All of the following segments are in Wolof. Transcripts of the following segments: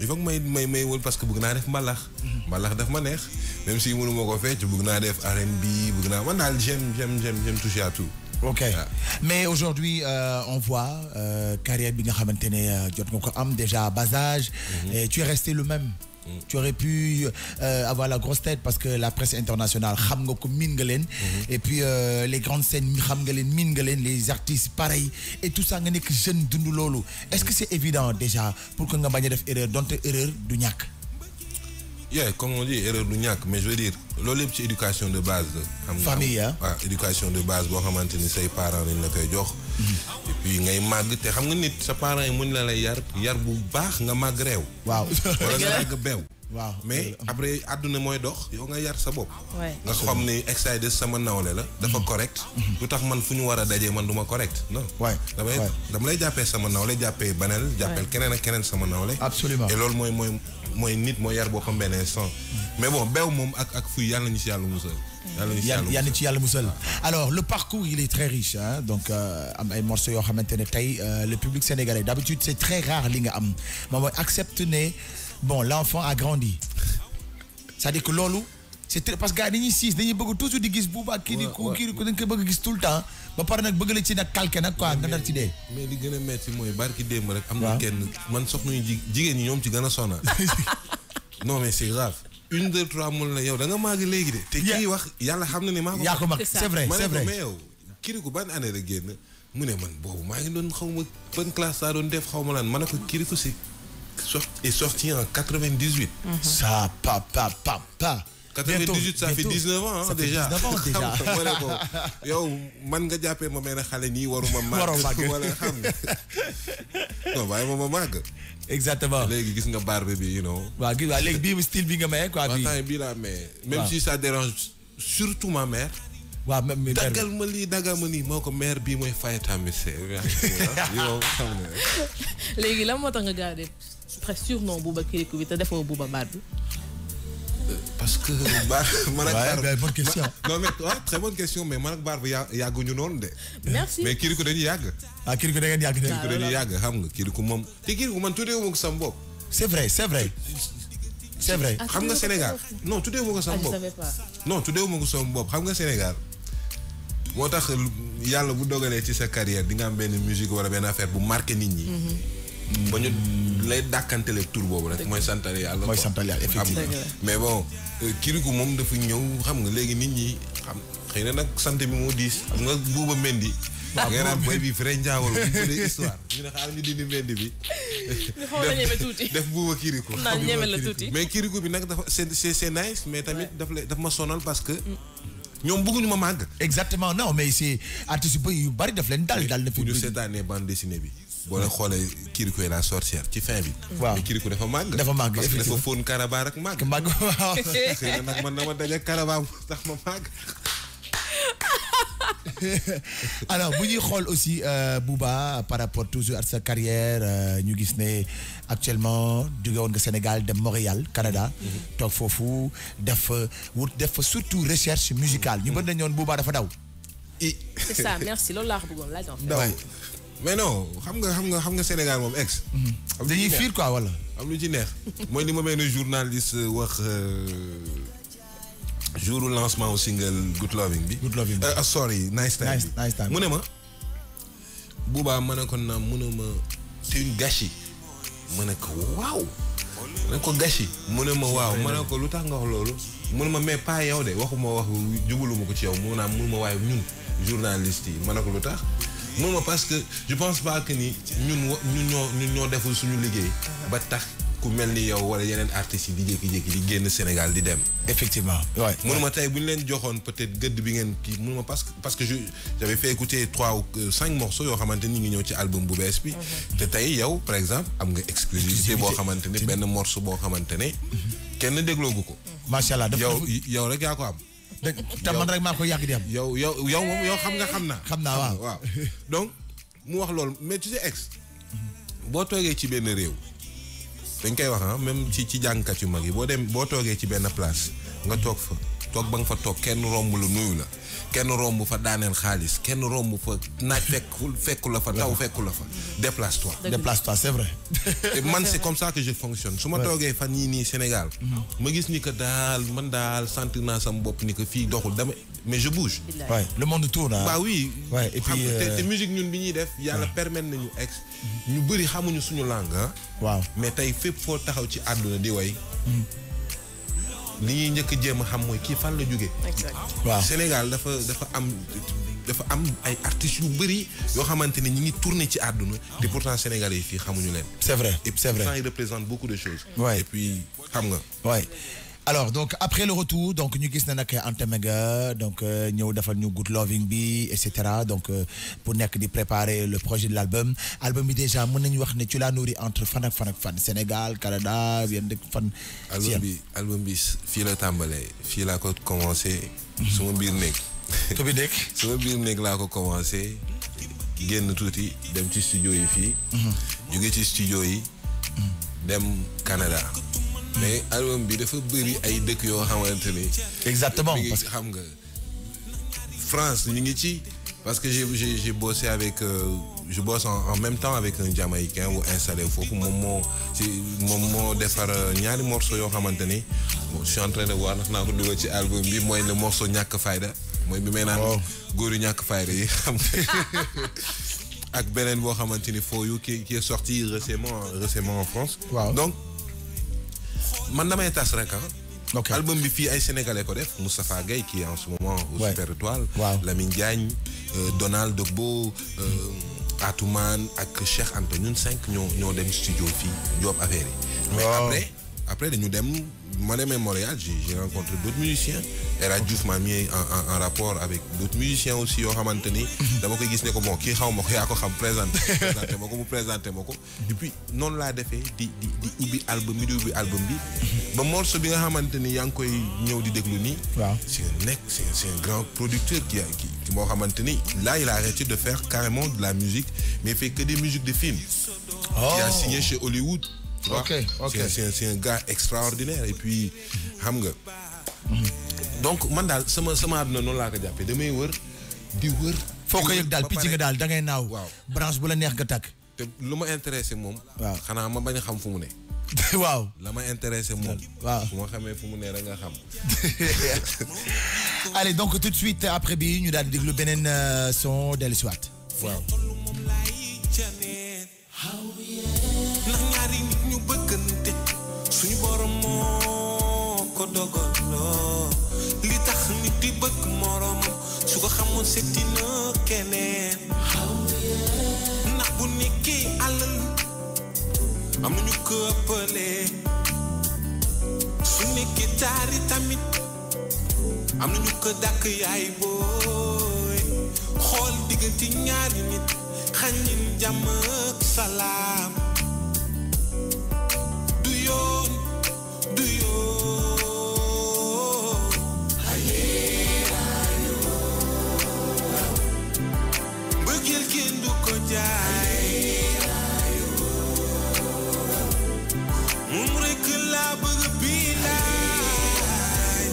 il faut que may wol parce que bëgg naa def mbalax daf ma neex même si mënu ma ko fecc bëgg naa def R&B bëgg naa man daal j'aime toucher à tout. Ok. Mais aujourd'hui, on voit carrière bi nga xamantene jot nga ko am déjà à bas âge. Et tu es resté le même. Tu aurais pu avoir la grosse tête parce que la presse internationale xam nga ko min nga leen. Et puis les grandes scènes xam nga leen min nga leen, les artistes pareil et tout ça nga nek jeune dund lolu. Est-ce que c'est évident déjà pour que nga bañ a def erreur donte erreur du ñak? Yeah, comme on dit, erreur du ñak, mais je veux dire, loolu lépp ci éducation de base la. Famille, hein? Ouais, éducation de base boo xamante ni say parents dañ la koy jox. Et puis ngay màgg te xam nga nit sa parents yi mën la lay yar bu baax nga màgg réew. Waaw. Wala nga màgg beew. Waaw. Mais après àdduna mooy dox yow nga yar sa bopp. Ouais. nga xam ni extrait sama nawle la. dafa correct. lu tax man fu ñu war a dajee man du ma correct non. Ouais. dama lay jàppee sama nawle jàppee banel jàppee keneen ak keneen sama nawle. Absolument. Et loolu mooy nit mooy yar boppam benn instant. Mais bon beew moom ak fuy yàlla ñu si yàlla musal. Yann ci yàlla musal. Alors le parcours il est très riche hein donc am ay morceaux yoo xamante ne tey le public sénégalais d'habitude c'est très rare li nga am moom mooy accepte ne bon l'enfant a grandi c'est-à-dire que loolu c'est très parce que gars yi dañuy siis dañuy bëgg toujours di gis Bouba Kirikou dañ koy bëgg gis tout le temps ba pare nag bëgg la ci nag calqué nag quoi nga dal ci dee. mais li gën a metti mooy barki démb rek. am na kenn man soxna ñu jigéen ñi ñoom ci gën a sonal. non mais c'est grave. 1 2 3 mun la yow da nga màgg léegi de. te kii wax yàlla xam na ne maa ko. yaa ko mag c'est vrai c'est vrai. mais yow Kirikou ban année la génn mu ne man boobu maa ngi doon xaw ma ban classe laa doon def xaw ma lan ma ne ko Kirikou est sorti en 98. Ça pa. 98 ça fait 19 ans ça déjà. Ça fait 19 ans déjà. ma ne ko yow man nga jàppee ma mel ne xale nii waruma màgg. wala xam nga non bàyyi ma màgg. Exactement. léegi gis nga barbe bi you know. waaw gis nga léegi bii style bi nga may quoi bii. waaw bii laa may. même si ça dérange surtout ma mère. waaw même daggal ma lii daggal ma nii moo ko mère bii mooy fay tamit yow xam nga. léegi lan moo tax nga gardé presque surnom Bouba Kirikou bi te defoo Bouba baat bi. parce que man ak Barbe bonne question. non mais très bonne question mais man ak Barbe yàgguñu noonu de. merci mais Kirikou dañuy yàgg. ah Kirikou da ngeen yàgg de. Kirikou dañuy yàgg xam nga Kirikou moom te Kirikou man tuddee wu ma ko sama bopp. c'est vrai c'est vrai. c'est vrai. xam nga Sénégal non tuddee wu ma ko sama bopp. non tuddee wu ma ko sama bopp xam nga Sénégal. moo tax yàlla bu dogalee ci sa carrière di nga am benn musique wala benn affaire bu marqué nit ñi. ba ñu lay dàkkantele tur boobu rek mooy santal yàlla. mooy santal yàlla effectivement. mais bon Kirikou moom dafa ñëw xam nga léegi nit ñi xam xëy na nag sant bi moo diis xam nga Bouba Mendy. waaw nga naan boy bi vrai njaawal bu ñu dee histoire ñu ne xaaral ñu dindi Mendy bi. xaw na ñeme tuuti def Bouba Kirikou. naan ñeme la tuuti. mais Kirikou bi nag dafa c'est nice mais tamit daf ma sonal parce que. ñoom bëgguñu ma màgg. exactement non mais c'est artiste yu bari daf leen dal na fi. ñu seetaanee bande dessinée bi. boo leen xoolee Kirikou la sorcière ci fin bi. waaw mais Kirikou dafa màgg. parce que dafa fóon karaba rek màgg. waaw. xëy na nag man dama daje karaba tax ma màgg. alors bu ñuy xool aussi Bouba par rapport toujours à sa carrière ñu gis ne actuellement jóge woon nga Sénégal dem Montréal Canada. toog foofu def fa surtout recherche musicale ñu bëri nañu woon Bouba dafa daw. c'est ça merci loolu laa ko bëggoon laaj en fait. daw mais non xam nga Sénégal moom ex. dañuy fiir quoi wala. am lu ci neex mooy li ma benn journaliste wax jour lancement au single Good Loving bi. Good Loving bi. Sorry Nice Time bi. Nice Time mu ne ma Bouba ma ne ko naam mu ne ma c'est une gâchis ma ne ko waaw ma ne ko gâchis mu ne ma waaw ma ne ko lu tax nga wax loolu mu ne ma mais pas yow de waxuma wax jubaluma ko ci yow mu naam mu ne ma waaye ñun journaliste yi ma ne ko lu tax mu ne ma parce que je pense pas que ni ñun ñoo deful suñu liggéey ba tax ku mel ni yow wala yeneen artistes yi di jékki-jékki di génn Sénégal di dem. effectivement waay. mënuma tey bu ñu leen joxoon peut-être gëdd bi ngeen kii mënuma parce que j'avais fait écouter 3 ou 5 morceaux yoo xamante ni ñu ngi ñëw ci album bu bees bi. te tey yow par exemple am nga exclusivité boo xamante ne benn morceau boo xamante ne kenn dégloogu ko. macha allah yow rek yaa ko am. te man rek maa ko yàgg di am. yow moom yow xam naa. xam naa waaw. donc mu wax loolu mais tu sais ex boo toogee ci benn réew. dañ koy wax même ci jàngkat yu mag yi boo toogee ci benn place nga toog ba nga fa toog kenn romb la nuyu la kenn romb fa daaneel xaalis kenn romb fa naaj fekku la fa taw fekku la fa déplace-toi. Déplace-toi, c'est vrai. Et man c'est comme ça que je fonctionne su ma toogee fan yii nii Sénégal ma gis ni que daal man daal sentir naa sama bopp ni que fii doxul dama mais je bouge. Ouais, le monde tourne. Bah oui. Ouais, et puis te musique ñun bi ñuy def yàlla permettre nañu ñu bëri xamuñu suñu langue ah. Waaw. Mais tey fépp foo taxaw ci àdduna di way li ñuy njëkk a jéem a xam mooy kii fan la jógee. Waaw. Sénégal dafa am ay artistes yu bëri yoo xamante ne ñi ngi tourné ci àdduna te pourtant sénégalais yi fii xamuñu leen. C'est vrai, c'est vrai. Ils représentent beaucoup de choses. Ouais. Et puis xam nga. Ouais. Alors donc après le retour donc ñu gis na nag Anta Mega donc ñëw defal ñu Good Loving bi et cetera donc pour nekk di préparer le projet de l'album bi déjà mën nañu wax ne tu l'as nourri entre fan ak fan Sénégal Canada yenn dëkk fan. album bi fii la tàmbalee fii laa ko commencé. suma biir néeg. suma biir néeg laa ko commencé génn tuuti dem ci studio yi fii. jóge ci studio yi. dem Canada. mais album bi dafa bëri ay dëkk yoo xamante ni. Exactement parce que xam nga France ñu ngi ci parce que j'ai bossé avec je bosse en même temps avec un Jamaïcain bu installé foofu moom moo defar ñaari morceaux yoo xamante ni je suis en train de voir ndax naa ko dugal ci album bi mooy le morceau ñàkk fayda mooy bi may naan góoru ñàkk fayda yi xam nga ak beneen boo xamante ni For You qui est sorti récemment en France. Wow. Donc man damay tas rek Okay. Album bi fii ay sénégalais ko def Moustapha Gueye qui est en ce moment au Super Étoile. Wow. Lamine Diagne Donald Dogbo Atoumane ak Cheikh Anta ñun 5 ñoo dem studio fii job affaire yi. Mais après dañu dem ma demee Montréal j'ai rencontré d'autres musiciens. El Hadj Diouf m'a mis en rapport avec d'autres musiciens aussi yoo xamante ni dama koy gis ne ko bon kii xaw ma ko yaa ko xam présenté ma ko mu présenté ma ko. Et puis noonu laa defee di ubbi album bi ba morceau bi nga xamante ni yaa ngi koy ñëw di déglu nii. waaw c'est un grand producteur qui moo xamante ni là il a arrêté de faire carrément de la musique mais il fait que des musiques de films. Il a signé chez Hollywood. Tu vois? Ok. C'est un gars extraordinaire et puis xam nga. Donc man daal sama àdduna noonu laa ko jàppee damay wër di wër. foo ko yëg daal picc nga daal da ngay naaw. waaw branche bu la neex nga tàkk. te lu ma intéressé moom. waaw xanaa ma bañ a xam fu mu ne. waaw. la ma intéressé moom. waaw su ma xamee fu mu ne rek nga xam. Allez donc tout de suite après bi ñu daal di déglu beneen son dellu si waat. waaw. ndax ñaari nit ñu bëggante suñu borom moo ko dogaloo li tax nit di bëgg morom su ko xamoon seeti na keneen ndax bu nekkee alal am na ñu ko ëppalee su nekkee taari tamit am na ñu ko dàkk yaay booy xool diggante ñaari nit xañin jàmm ak salaam du yoon bëggeel kenn du ko jaay moom rekk laa bëgg bilaay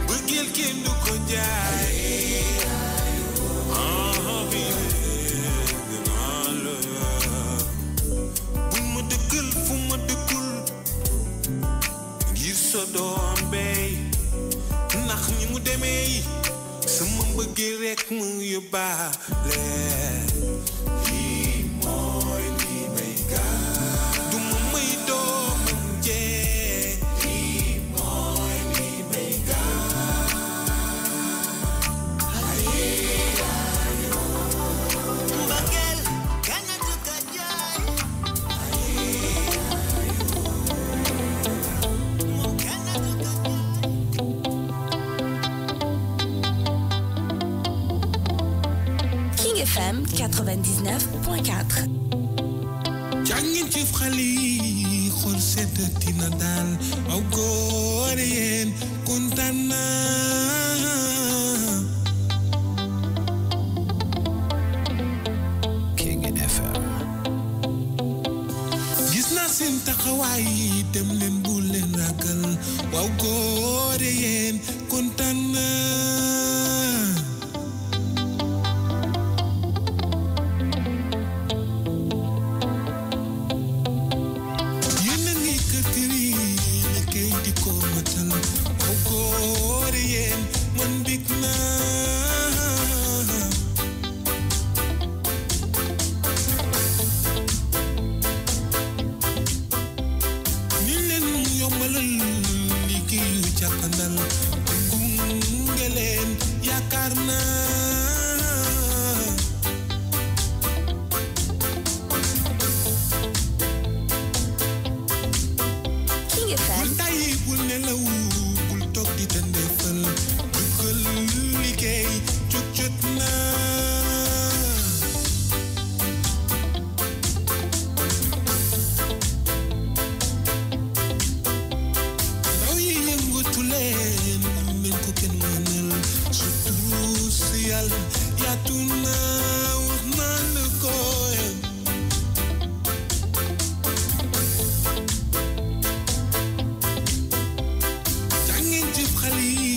bëggeel kenn du ko jaay so doom bay ndax ni mu demee sama bëggee rek mu yóbbaale lii mooy li may gaa du ma may doomam jee lii mooy li may gaa mbëggeel kenn du ko jaay FM 99.4. jàngin ci xale yi xool sedd dina daal aw góor yéen kontaan naa King FM gis naa seen taxawaay dem leen bu leen ragal waaw góor yéen kontaan naa yéen a ngi kër yi liggéey di ko matal waaw góor yéen man bég naa ni leen yombalal liggéeyu jàppandal gunge leen yaakaar naa King FM. bul tàyyi bul nelaw bul toog di tëndeefal dugal liggéey jóg jot naa ndaw yi yëngatu leen mel ko kenn mënal surtout si yàlla yaatu naa wax naa la ko jàngeen jëf xale yi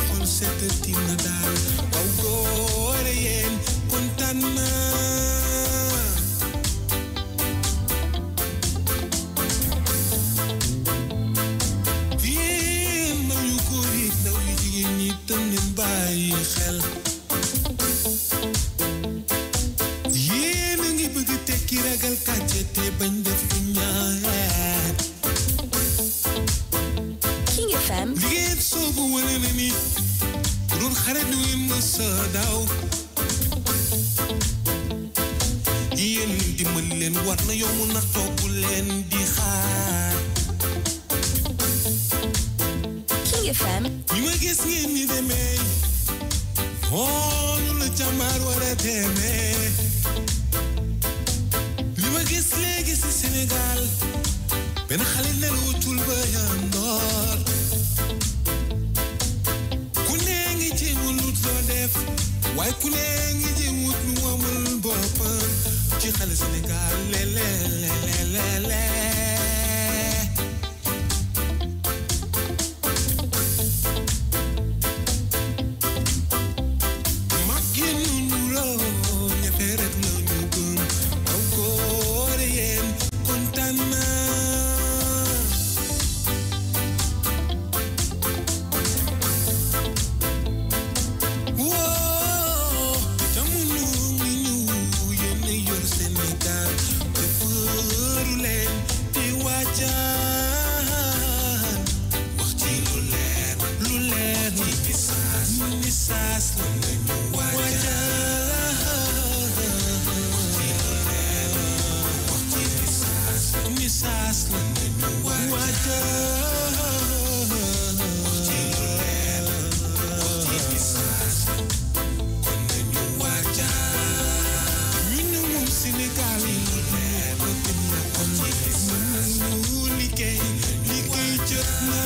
xool seetati na daal waaw góor yéen kontaan naa yéen ndaw yu góor yi ndaw yu jigéen ñi tam leen bàyyi xel yéen a ngi bëgg tekki ragal kàcce te bañ def lu ñaar King FM. liggéey soobu wane na ni bu doon xare du ngeen mës a daaw yéen dimbali leen war na yomb ndax toogu leen di xaar King FM. ñi ma gis ngeen ni demee noonu la jàmbaar war a demee li ma gis léegi si Sénégal benn xale nelawutul ba yandoor ku ne ngi jéem a lut loo def waaye ku ne ngi jéem wut lu amul boppam ci xale Sénégal lelelelelele mag yi nu loo ñefe rek la ñu gëm aw góor yéen kontaan naa woo jamono ngi ñëw yéen a yor Sénégal defaru leen di waajal wax ci lu leer ci misaas la ñu waajal wax ci misaas la ñu waajal wax ci lu leer ci misaas kon nañu waajal ñu moom Sénégal yi ko dem na kon ñu liggéey jot na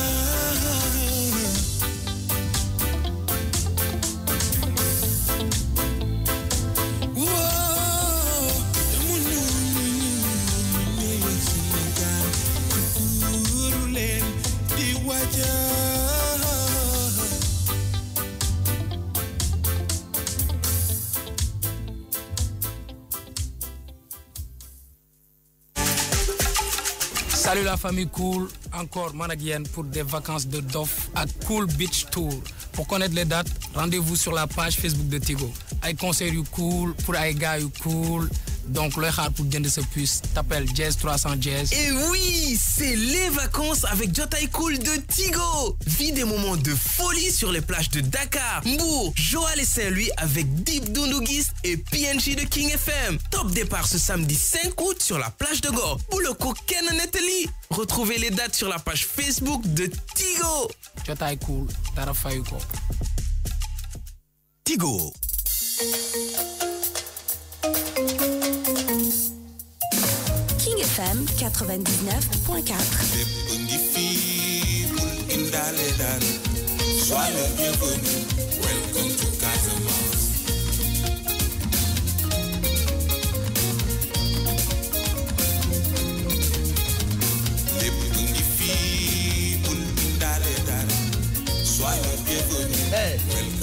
Salut la famille Cool, encore Managien pour des vacances de Dof à Cool Beach Tour. Pour connaître les dates, rendez-vous sur la page Facebook de Tigo. Ay concert yu cool, pour ay gars yu cool. Donc, le xaar pour jënd sa puce, t'appelles Jazz 300 Jazz. Et oui, c'est les vacances avec Jotay Cool de Tigo. Vis des moments de folie sur les plages de Dakar, Mbour, Joal et Saint-Louis avec Deep Doundougis et PNJ de King FM. Top départ ce samedi 5 août sur la plage de Gore. Bouloko Ken Neteli. Retrouvez les dates sur la page Facebook de Tigo. Jotay Cool, dara fayu ko. Tigo. King FM 99.4. lépp ngi fii bul indaale daan sois le bienvenu welcome to Casamance.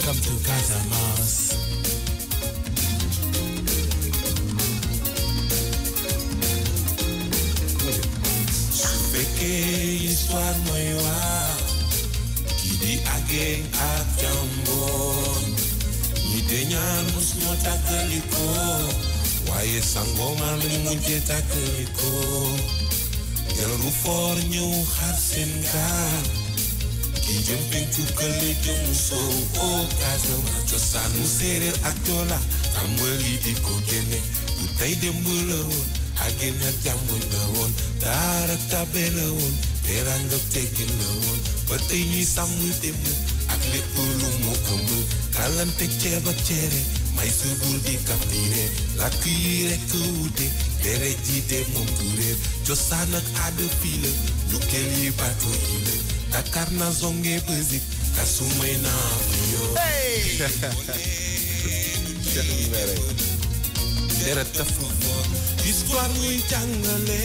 Welcome to Casamance. Fekkee histoire mooy wax ki di ageng ak jàmboon ñi de ñaar mos ñoo tàkkalikoo waaye sangoma lu mujjee tàkkalikoo gelaru foor ñëw xar seen gaal ki jëm penku kële jëm sow oo Casamance cosaanu séeréer ak joola tàmbali di ko génne du tey démb la woon ageng ak jàmboon la woon taar ak tabe la woon teranga ak teggin la woon ba tey ñuy sàmm démb ak lépp lu mu ëmb kalante ceeb ak cere may subul di kaptiire làkk yi rekk wute dere ji de moom du réer cosaan ak aada fii la njukkeel yi bato yi la Dakar na zonge bëzik kasumay naa fi yoo dere tafu histoire muy jàngale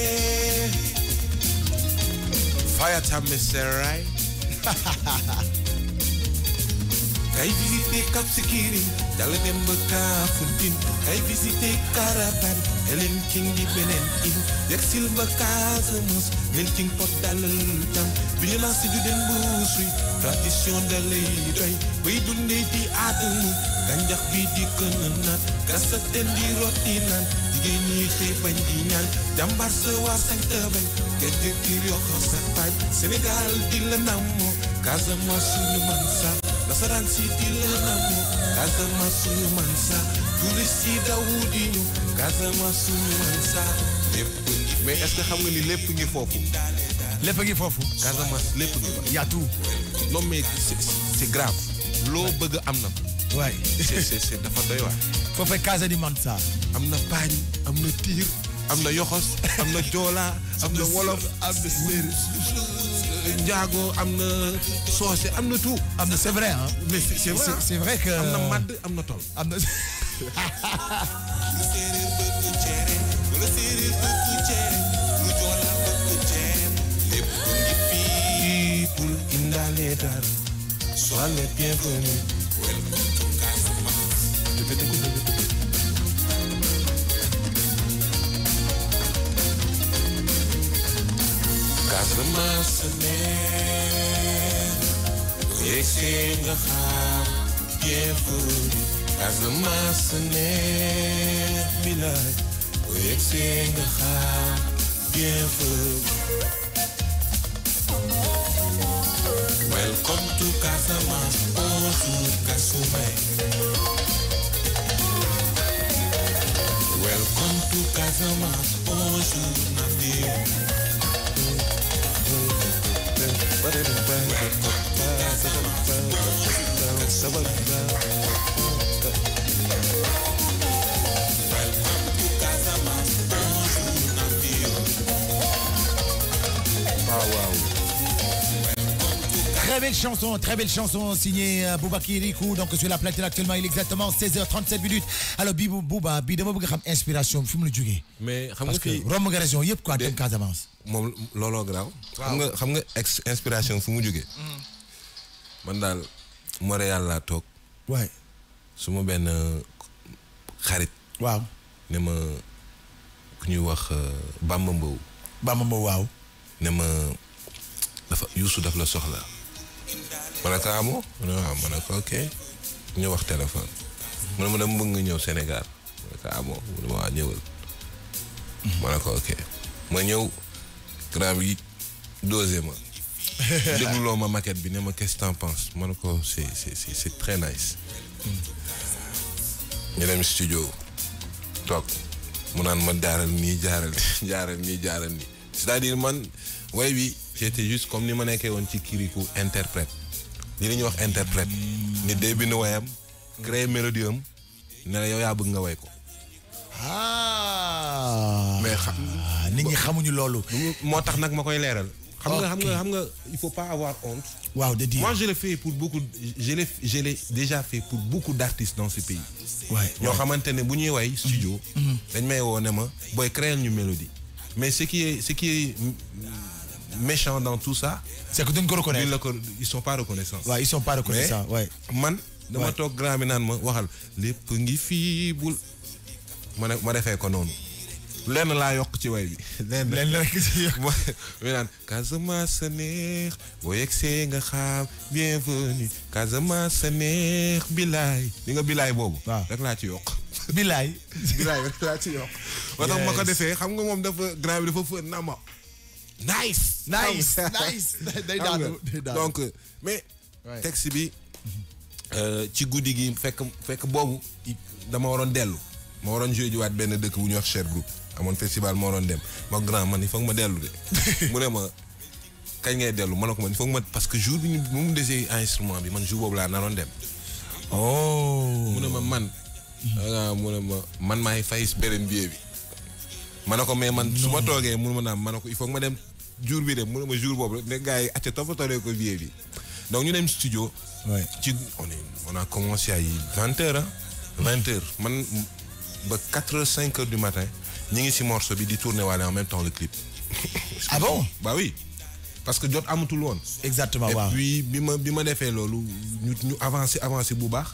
Fire time, Mr. Right? kay visité Cap Skirring dala dem ba Kafountine kay visité Karabane Hélène King di beneen in yegsil ba Casamance melting pot dalal jam bi ñu lancé ju den buusuy tradition dalay doy bay dundee di aadamu gàncax bi di gën a naat gas ak ten di rotti naan jigéen ñi xëy bañ di ñaan jàmbar sa waa sañ tëbañ gerte gi yokk sa paaj Sénégal di la namoo Casamance suñu man sa nasaraan si di la namoo Casamance suñu man sa touriste yi daw di ñu Casamance suñu man sa lépp ngi Mais est-ce que xam nga ni lépp ngi foofu? lépp a ngi foofu. Casamance lépp ngi fa. Y a tout. Non mais c'est grave. loo bëgg am na. waay c'est dafa doy waar. foofu Casa di Mansa. am na paañ am na tiir am na yoxos am na joola am na wolof am na séeréer njaago am na soose am na tout. am na c'est vrai hein. mais c'est vrai c'est vrai que. am na madd am na tol. am na. Sois le bienvenu. Welcome to Casamance. Casamance neex. Yegsi nga xam bienvenu. Casamance neex bilaay. Yegsi nga xam bienvenu. Welcome to Casamance, bonjour Kasumay. Welcome to Casamance, bonjour Nafio. Welcome to Casamance, bonjour Kasumay. Welcome to Casamance, bonjour Nafio. Wow. Très belle chanson signée Boubacar Rikou. Donc sur la platine actuellement, il est exactement 16h37 minutes. Alors Bouba, bi dama bëgg xam inspiration fi mu la jógee. Mais xam nga parce que rom nga région yëpp quoi dem Casamance. moom looloo garaaw. xam nga inspiration fu mu jógee. man daal Montréal laa toog. waay. su ma benn xarit. waaw. ne ma ku ñuy wax Bamba Mbow. Bamba Mbow waaw. ne ma dafa Youssou daf la soxla. ma ne ko amoo ma ne ko ok ñu wax téléphone mu ne ma dama bëgg nga ñëw Sénégal ma ne ko amoo mu ne ma waa ñëwal ma ne ko ok ma ñëw grand bi dosé ma dégluloo ma maquette bi ne ma qu'est-ce que t'en penses ma ne ko c'est très nice ñu dem studio toog mu naan ma jaaral nii c'est-à-dire man way bi c'était juste comme ni ma nekkee woon ci Kirikou interprète li ñuy wax interprète ni day bind wayam créer mélodie am ne la yow yaa bëgg nga way ko. mais nit ñi xamuñu loolu. moo tax nag ma koy leeral. xam nga il faut pas avoir honte. waaw de dire moi je l'ai fait pour beaucoup je l'ai déjà fait pour beaucoup d'artistes dans ce pays. waay ñoo xamante ne bu ñuy way studio. dañ may woo ne ma booy créer ñu mélodie. mais ce qui est méchant dans tout ça. c'est que duñ ko reconnaître. Ils sont pas reconnaissants. Ouais, ils sont pas reconnaissants. Ouais. Man dama toog grand bi naan ma waxal lépp ngi fii bul ma defee ko noonu lenn laa yokk ci way bi lenn rek ci yokk mi naan Casamance sa neex boo yegsee nga xam bienvenue Casamance sa neex bilaay li nga bilaay boobu rek laa ci yokk bilaay rek laa ci yokk ba tax ma ko defee xam nga moom dafa grand bi dafa fën naa ma nice day daanu donc mais texte bi ci guddi gi fekk boobu dama waroon dellu ma waroon joué jiwaat benn dëkk bu ñuy wax Cher Group amoon festival ma waroon dem ma grand man il faut ma dellu de mu ne ma kañ ngay dellu ma ne ko man il faut ma parce que jour bi ñu mu desee instrument bi man jour boobu laa naroon dem mu ne ma mu ne ma man maay fay beneen billet bi ma ne ko mais man su ma toogee mun ma naam ma ne ko il faut ma dem jour bi de mu ne ma jour boobu ne gars yi acca toppatoo ko billet bi donc ñu dem studio ci on a commencé ay 20h 20h man ba 4h 5h du matin ñi ngi ci morceau bi di tourner waale en même temps le clip. Ah bon? Bah oui parce que jot amatul woon. Exactement waaw. Et puis bi ma defee loolu ñu avancé bu baax.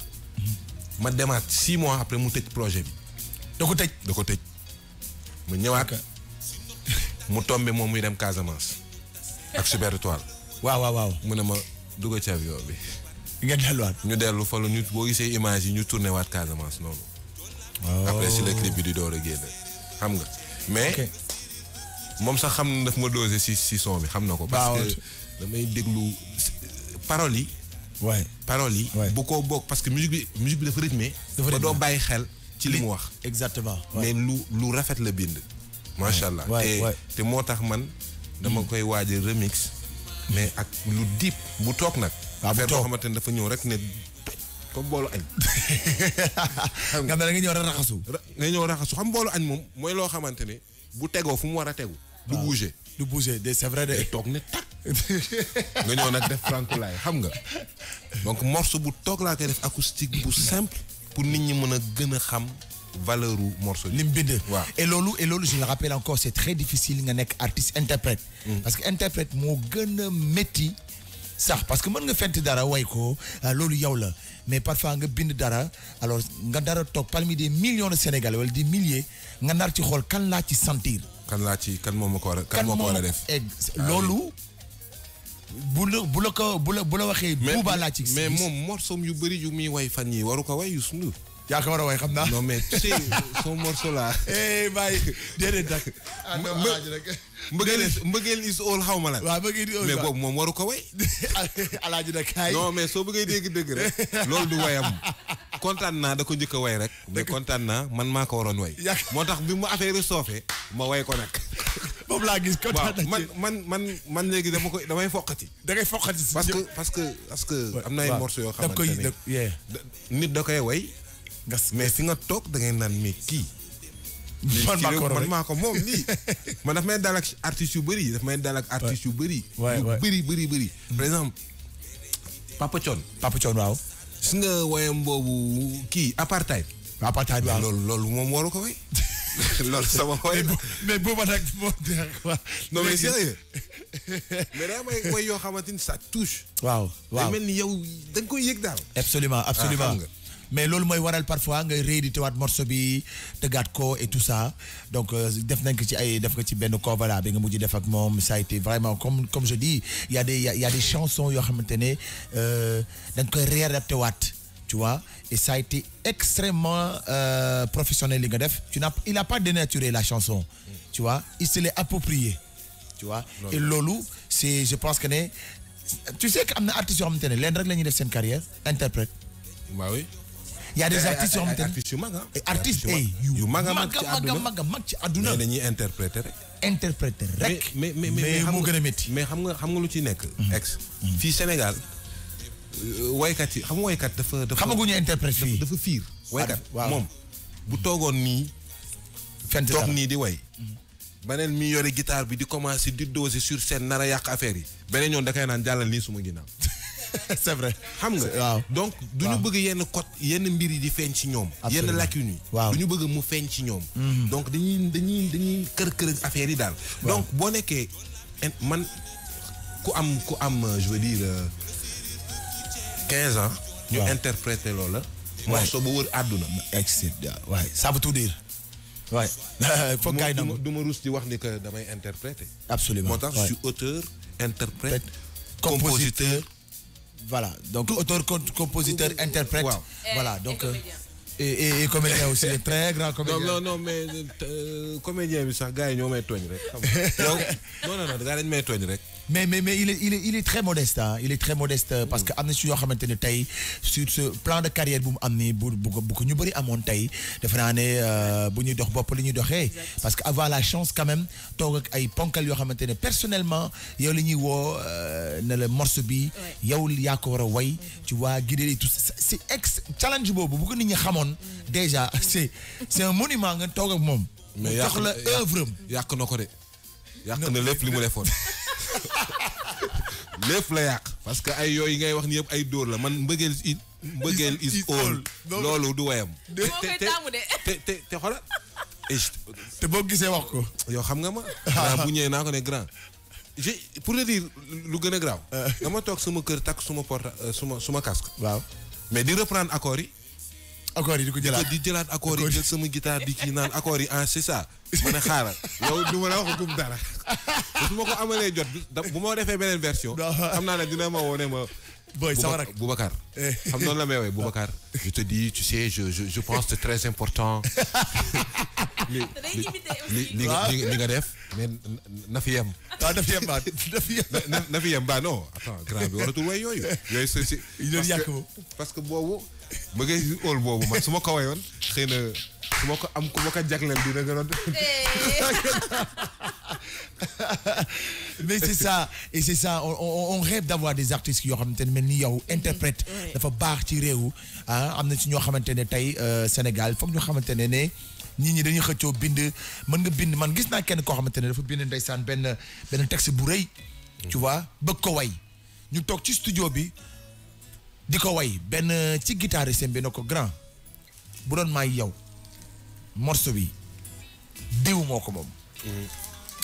ma demaat 6 mois après mu tëj projet bi. da ko tëj. mu ñëwaat mu tombé moom muy dem Casamance ak Super Étoile. waaw. mu ne ma dugg ci avion bi. ngeen delluwaat. ñu dellu fa la ñu boo gisee image yi ñu tourné waat Casamance noonu. après si le clip bi di door a génne xam nga. mais moom sax xam na daf ma dosé si son bi xam na ko. parce que damay déglu paroles yi. waay paroles yi. bu ko bokk parce que musique bi dafa rythmé. ba doo bàyyi xel ci li mu wax. exactement. mais lu rafet la bind. macha allah te moo tax man dama koy waaj a remix. mais ak lu deep bu toog nag. affaire boo xamante ne dafa ñëw rek ne comme boolu añ. xam nga da nga ñëw raxasu. xam boolu añ moom mooy loo xamante ne bu tegoo fu mu war a tegu. du bouger c'est vrai de. toog ne tak nga ñëw nag def frankulaay xam nga. donc morceau bu toog laa koy def acoustique bu simple pour nit ñi mën a gën a xam valeur u morceau bi. lim bind. waaw et loolu je le rappelle encore c'est très difficile nga nekk artiste interprète. parce que interprète moo gën a métti. sax parce que mën nga fent dara way ko loolu yow la mais parfois nga bind dara alors nga dara toog parmi des millions de Sénégalais wala des milliers nga nar ci xool kan laa ci sentir. kan moo ma ko war a def. loolu bu la waxee. buuba laa ci mais moom morceau yu bëri yu muy way fan yi waru ko way Youssou Ndour. yaa ko war a way xam naa. non mais tu sais son morceau là. bàyyi déedéet nag. mbëggeel is all xaw ma la. waaw mbëggeel is all mais boobu moom waru ko way. alaaji nag kaay. non mais soo bëggee dégg rek loolu du wayam. kontaan naa da ko njëkk a way rek. mais kontaan naa man maa ko waroon way. moo tax bi mu affaire soofee ma way ko nag. boobu laa gis kontaan na ci man léegi damay foqati. da ngay foqati si parce que am na ay morceaux yoo xamante ne nit da koy way. mais fi nga toog da ngay naan mais kii. man maa ko moom lii. man daf may dal ak artistes yu bëri yu bëri. bëri. par exemple Papa Thione waaw. gis nga woyam boobu kii apartheid. waaw loolu moom waru ko way. loolu sama woy mais booba nag moo non mais sérieux mais daa may woy yoo xamante ni ça touche. waaw day mel ni yow da nga koy yëg daal. absolument mais loolu mooy waral parfois ngay réédité waat morceau bi tëggaat ko et tout ça donc def nañ ko ci benn cover bi nga mujj def ak moom ça a été vraiment comme je dis il y a des chansons yoo xamante ne dañ koy réadapté waat tu vois et ça a été extrêmement professionnel li nga def il a pas dénaturé la chanson tu vois il se l'est approprié tu vois et loolu c'est je pense que ne tu sais que am na artistes yoo xamante ne leen rek la ñuy def seen carrière interprète. Bah oui. Il y a des artistes yoo xamante ne artistes yu mag artistes yu mag ci àdduna mais dañuy interpréter rek. mais moo gën a métti. mais xam nga lu ci nekk. fii Sénégal waykat yi xam nga waykat dafa. xamaguñu interprète fii dafa fiir. waykat moom bu toogoon nii. toog nii di way. beneen mi yore guitare bi di commencer di doser sur scène nar a yàq affaire yi. beneen ñoom da koy naan jàllal nii suma ginnaaw. c'est vrai xam nga. waaw donc du ñu bëgg yenn mbir yi di feeñ ci ñoom. yenn lacunes yi. waaw du ñu bëgg mu feeñ ci ñoom. donc dañuy kër affaire yi daal. donc boo nekkee man ku am je veux dire 15 ans ñu interpréter loola. morceau bu wër àdduna. Ouais, ça veut tout dire. Ouais. Faut gars yi du ma rus di wax ni que damay interpréter. Absolument. moo tax je suis auteur, interprète, compositeur. Voilà. Donc auteur, compositeur, interprète. Wow. Voilà. Donc et comédien aussi, un très grand comédien. Non mais comédien bi sax gars yi ñoo may tooñ rek. Non gars dañ may tooñ rek. Mais il est très modeste, hein. Il est très modeste parce que am na si yoo xamante ne tey sur ce plan de carrière bu mu am ni bu ko ñu bëri amoon tey defe naa ne bu ñuy dox bopp li ñuy doxee parce que avoir la chance quand même toog ak ay ponkal yoo xamante ne personnellement yow li ñuy woo ne la morceau bi yow yaa ko war a way tu vois guider tout c'est challenge boobu bu ko nit ñi xamoon déjà c'est un monument nga toog ak moom. mais jox la œuvre am yàq na ko de yàq na lépp li mu defoon. lépp la yàq parce que ay yooyu ngay wax ni yëpp ay dóor la man mbëggeel is all loolu du wayam te xoolal te boo gisee wax ko yow xam nga ma bu ñëwee naa ko ne grand pour te dire lu gën a graaw dama toog sama kër takk suma porte suma casque waaw mais di reprendre accords yi di ko jëlaat di jëlaat accords yi jël sama guitare di kii naan accords yi c'est ça ma ne xaaral yow du ma la wax gum dara su ma ko amalee jot bu ma defee beneen version xam naa ne dina ma wone ma boy sama rak Boubacar xam noonu la may woowee Boubacar je te dis tu sais je pense que c'est très important li nga def mais na fi yem na fi yem ba non attends grand bi waratul way yooyu c'est parce que boobu bëggee si óol boobu man su ma ko wayoon xëy na su ma ko am ku ma ko jagleel dina gën a mais c'est ça et c'est ça on rêve d'avoir des artistes yoo xamante ne mel ni yow interprète dafa baax ci réew am na ci ñoo xamante ne tey Sénégal foog ñu xamante ne nit ñi dañuy xëccoo bind mën nga bind man gis naa kenn koo xamante ne dafa bind ndeysaan benn texte bu rëy tu vois bëgg ko way ñu toog ci studio bi di ko way benn ci guitare seen bi ne ko grand bu doon maay yow morceau bi diw moo ko moom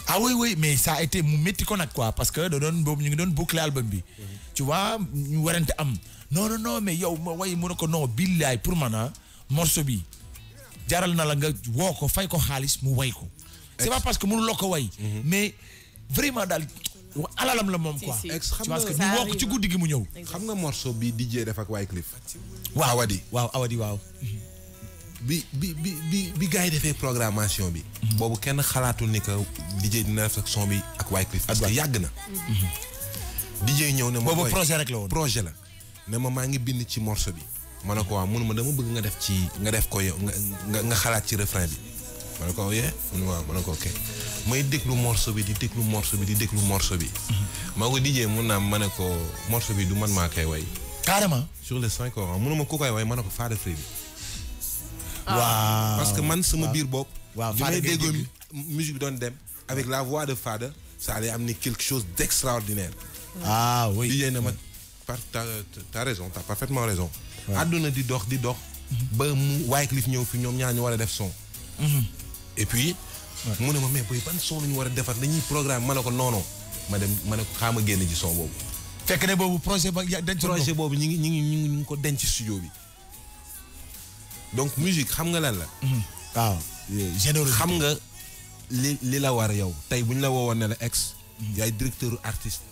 ah oui mais ça a été mu métti ko nag quoi parce que da doon boobu ñu ngi doon boucler album bi tu vois ñu warante am non mais yow ma way mu ne ko non billaay pour man morceau bi jaral na la nga woo ko fay ko xaalis mu way ko c'est pas parce que mënu loo ko way mais vraiment daal alalam la moom quoi parce que ñu woo ko ci guddi gi mu ñëw xam nga morceau bi DJ def ak Wyclef waaw Awadi bi gars yi defee programmation bi boobu kenn xalaatul ni que DJ dina def ak son bi ak Wyclef parce que yàgg na DJ ñëw ne ma boobu projet rek la woon projet la ne ma maa ngi bind ci morceau bi ma ne ko waaw mënu ma dama bëgg nga def ko yow nga xalaat ci refrain bi ma ne ko yee waaw ma ne ko ok may déglu morceau bi di déglu morceau bi maa ko DJ mun naa ma ne ko morceau bi du man maa koy way carrément sur les 5 ans mënu ma ku koy way ma ne ko Fada Freddy waaw parce que man sama biir bopp waaw bi may déglu musique bi doon dem avec la voix de Fada ça allait amener quelque chose d'extraordinaire ah oui DJ ne ma t'as raison t'as parfaitement raison àdduna di dox ba mu Wyclef ñëw fi ñoom ñaar ñu war a def son et puis mu ne ma mais boy ban son la ñu war a defar dañuy programme ma ne ko non ma ne ko xaama génn ci son boobu fekk ne boobu projet boobu ñu ngi ko denc studio bi donc musique xam nga lan la waaw générosité xam nga li la war yow tey bu ñu la woowoon ne la yaay directeur artiste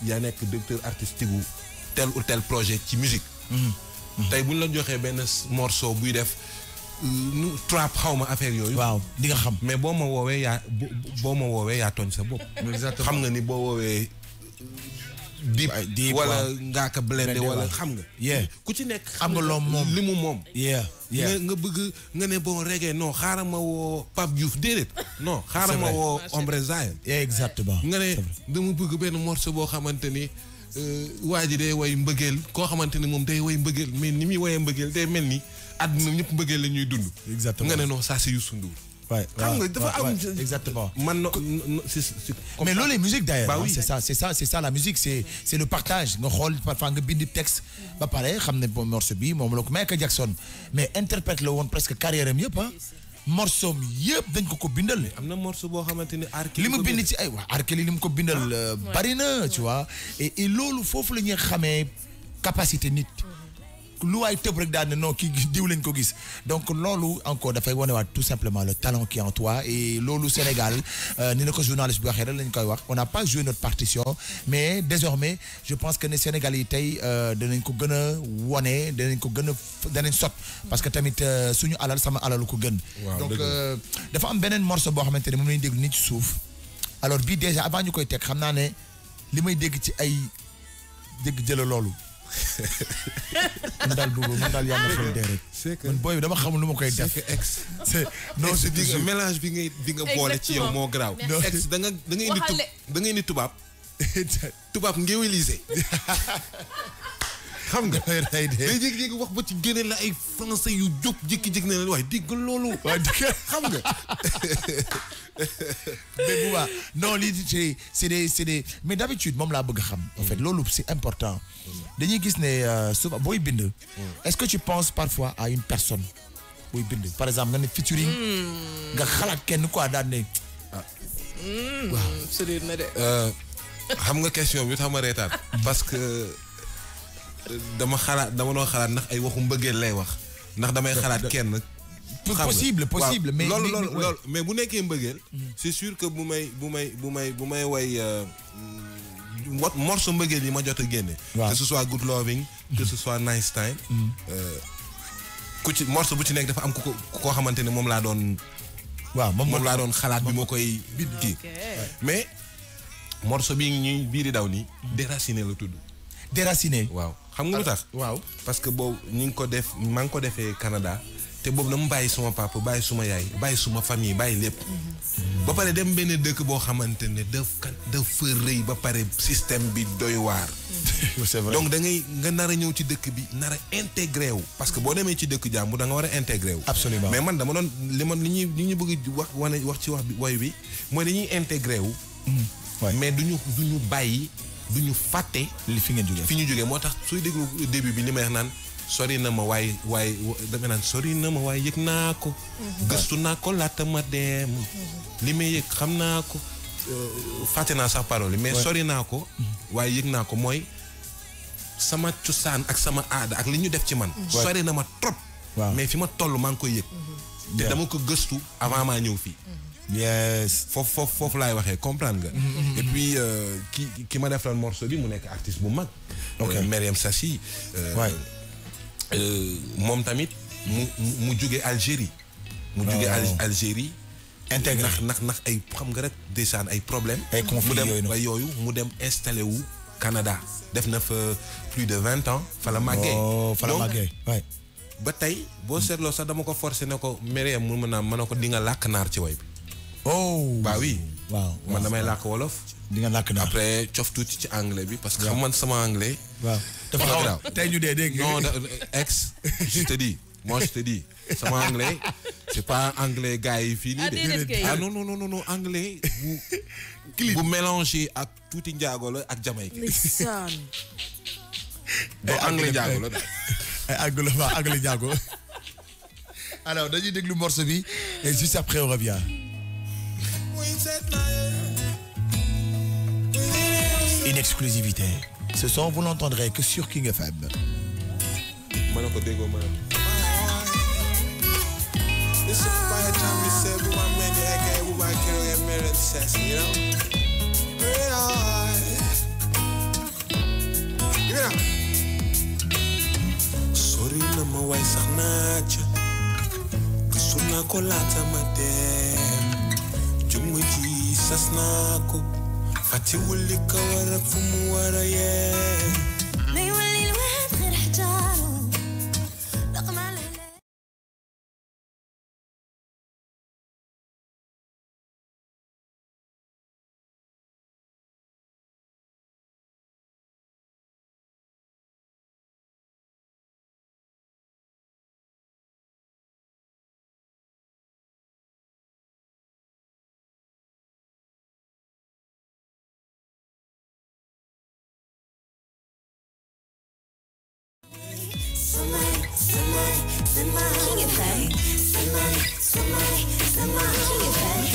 yaa nekk directeur artistique wu tel ou tel projet ci musique tey bu ñu la joxee benn morceau buy def trap xawma affaire yooyu waaw di nga xam mais boo ma woowee yaa tooñ sa bopp xam nga ni boo woowee Dip wala Ngaaka Blindé wala xam nga ku ci nekk xam nga loom moom li mu moom nga bëgg nga ne bon reggae non xaaral ma woo Pape Diouf déedéet non xaaral ma woo Ombre Zion exactement nga ne dama bëgg benn morceau boo xamante ni waa ji day way mbëggeel koo xamante ni moom day way mbëggeel mais ni muy woyee mbëggeel day mel ni àdduna ñëpp mbëggeel la ñuy dund exactement nga ne non ça c'est Youssou Ndour xam nga dafa am exactement man mais loolu la musique d'ailleurs bah oui. c'est ça la musique c'est le partage nga xool parfois nga bind texte ba pare xam ne morceau bi moom la ko Michael Jackson mais interprète la woon presque carrière am yëpp morceau mi yëpp dañ ko bindal am na morceau boo xamante ni li mu bind ci ay waa Arkeli li mu ko bindal bari na tu vois et loolu foofu la ñuy xamee capacité nit lu waay tëb rek daal ne non kii diw lañ ko gis donc loolu encore dafay wanewaat tout simplement le talent qui est en toi et loolu Sénégal ni na ko journaliste bi waxee rek lañ koy wax on n'a pas joué notre partition mais désormais je pense que ne Sénégal yi tey danañ ko gën a wone danañ ko gën a danañ sot parce que tamit suñu alal sama alalu ko gën donc dafa am beneen morceau boo xamante ne moom lañu dégg nit ci suuf alors bii déjà avant ñu koy teg xam naa ne li may dégg ci ay dégg jëla loolu man daal boobu man daal yaa ma fay dee rek. c'est que man booy bi dama xamul lu ma koy def. c'est non c'est que mélange bi nga boole ci yow moo garaaw. ex da nga indi tubaab. tubaab ngéwélisé. xam nga. day jékki-jékki wax ba ci génne la ay français yu jóg jékki-jékki ne la waaye dégg loolu. waaye xam nga. mais bu baax non lii c'est des mais d'habitude moom laa bëgg xam. en fait loolu c'est important. dañuy gis ne souvent booy bind. est-ce que tu penses parfois à une personne booy bind par exemple nga ne featuring. nga xalaat kenn quoi daan ne. waaw sori na de. xam nga question bi tax ma reetaan. parce que dama doon xalaat ndax ay waxu mbëggeel lay wax ndax damay xalaat kenn. possible mais loolu mais bu nekkee mbëggeel c'est sûr que bu may way morceau mbëggeel yi ma jot a génne que ce soit Good Loving que ce soit Nice Time ku ci morceau bu ci nekk dafa am ku koo xamante ne moom laa doon moom laa doon xalaat bi moo koy kii mais morceau bii di daw nii Déraciné la tudd Déraciné waaw xam nga lu tax waaw parce que boobu maa ngi ko defee Canada te boobu dama bàyyi suma papa bàyyi suma yaay bàyyi suma famille bàyyi lépp ba pare dem benn dëkk boo xamante ne dafa rëy ba pare système bi doy waar c'est vrai donc da ngay nga nar a ñëw ci dëkk bi nar a intégré wu parce que boo demee ci dëkk jàmbur da nga war a intégré wu absolument mais man dama doon li ñu bëgg wax ci wax bi woy bi mooy dañuy intégré wu mais duñu bàyyi duñu fàtte li fi ñu jógee moo tax suy déglu début bi li may wax naan sori na ma waaye dama naan sori na ma waaye yëg naa ko gëstu naa ko laata ma dem li may yëg xam naa ko fàtte naa sax parole mais sori naa ko waaye yëg naa ko mooy sama cosaan ak sama aada ak li ñu def ci man sori na ma trop mais fi ma toll maa ngi koy yëg te dama ko gëstu avant maa ñëw fii yes foofu laay waxee comprendre nga et puis ki ma def lan morceau bi mu nekk artiste bu mag Mariam Sassi moom tamit mu jóge Algérie Algérie intégré ndax ay xam nga rek desaan ay problème ay conflit yooyu mu dem installé wu Canada def na fa plus de 20 ans fa la màggee ba tey boo seetloo sax dama ko forcé ne ko Mariam mu mën a ko di nga làkk naar ci way bi bah oui waaw man damay làkk wolof di nga làkk naar après cof tuuti ci anglais bi parce que xam man sama anglais waaw dafa xaw tey ñu dégg non ex je te dis sama anglais c'est pas anglais gars yi fii nii de non anglais bu mélangé ak tuuti njaago la ak jamaïque donc anglais njaago la daal anglais njaago alors dañuy déglu morceau bi et juste après on revient. Une exclusivité. Ce son, vous l'entendrez que sur King FM. Sorry na ma way sax naa ca gëstu naa ko laata ma dem jëmm ji sas naa ko fàttewul li ko war ak fu mu war a yee King FM. King FM.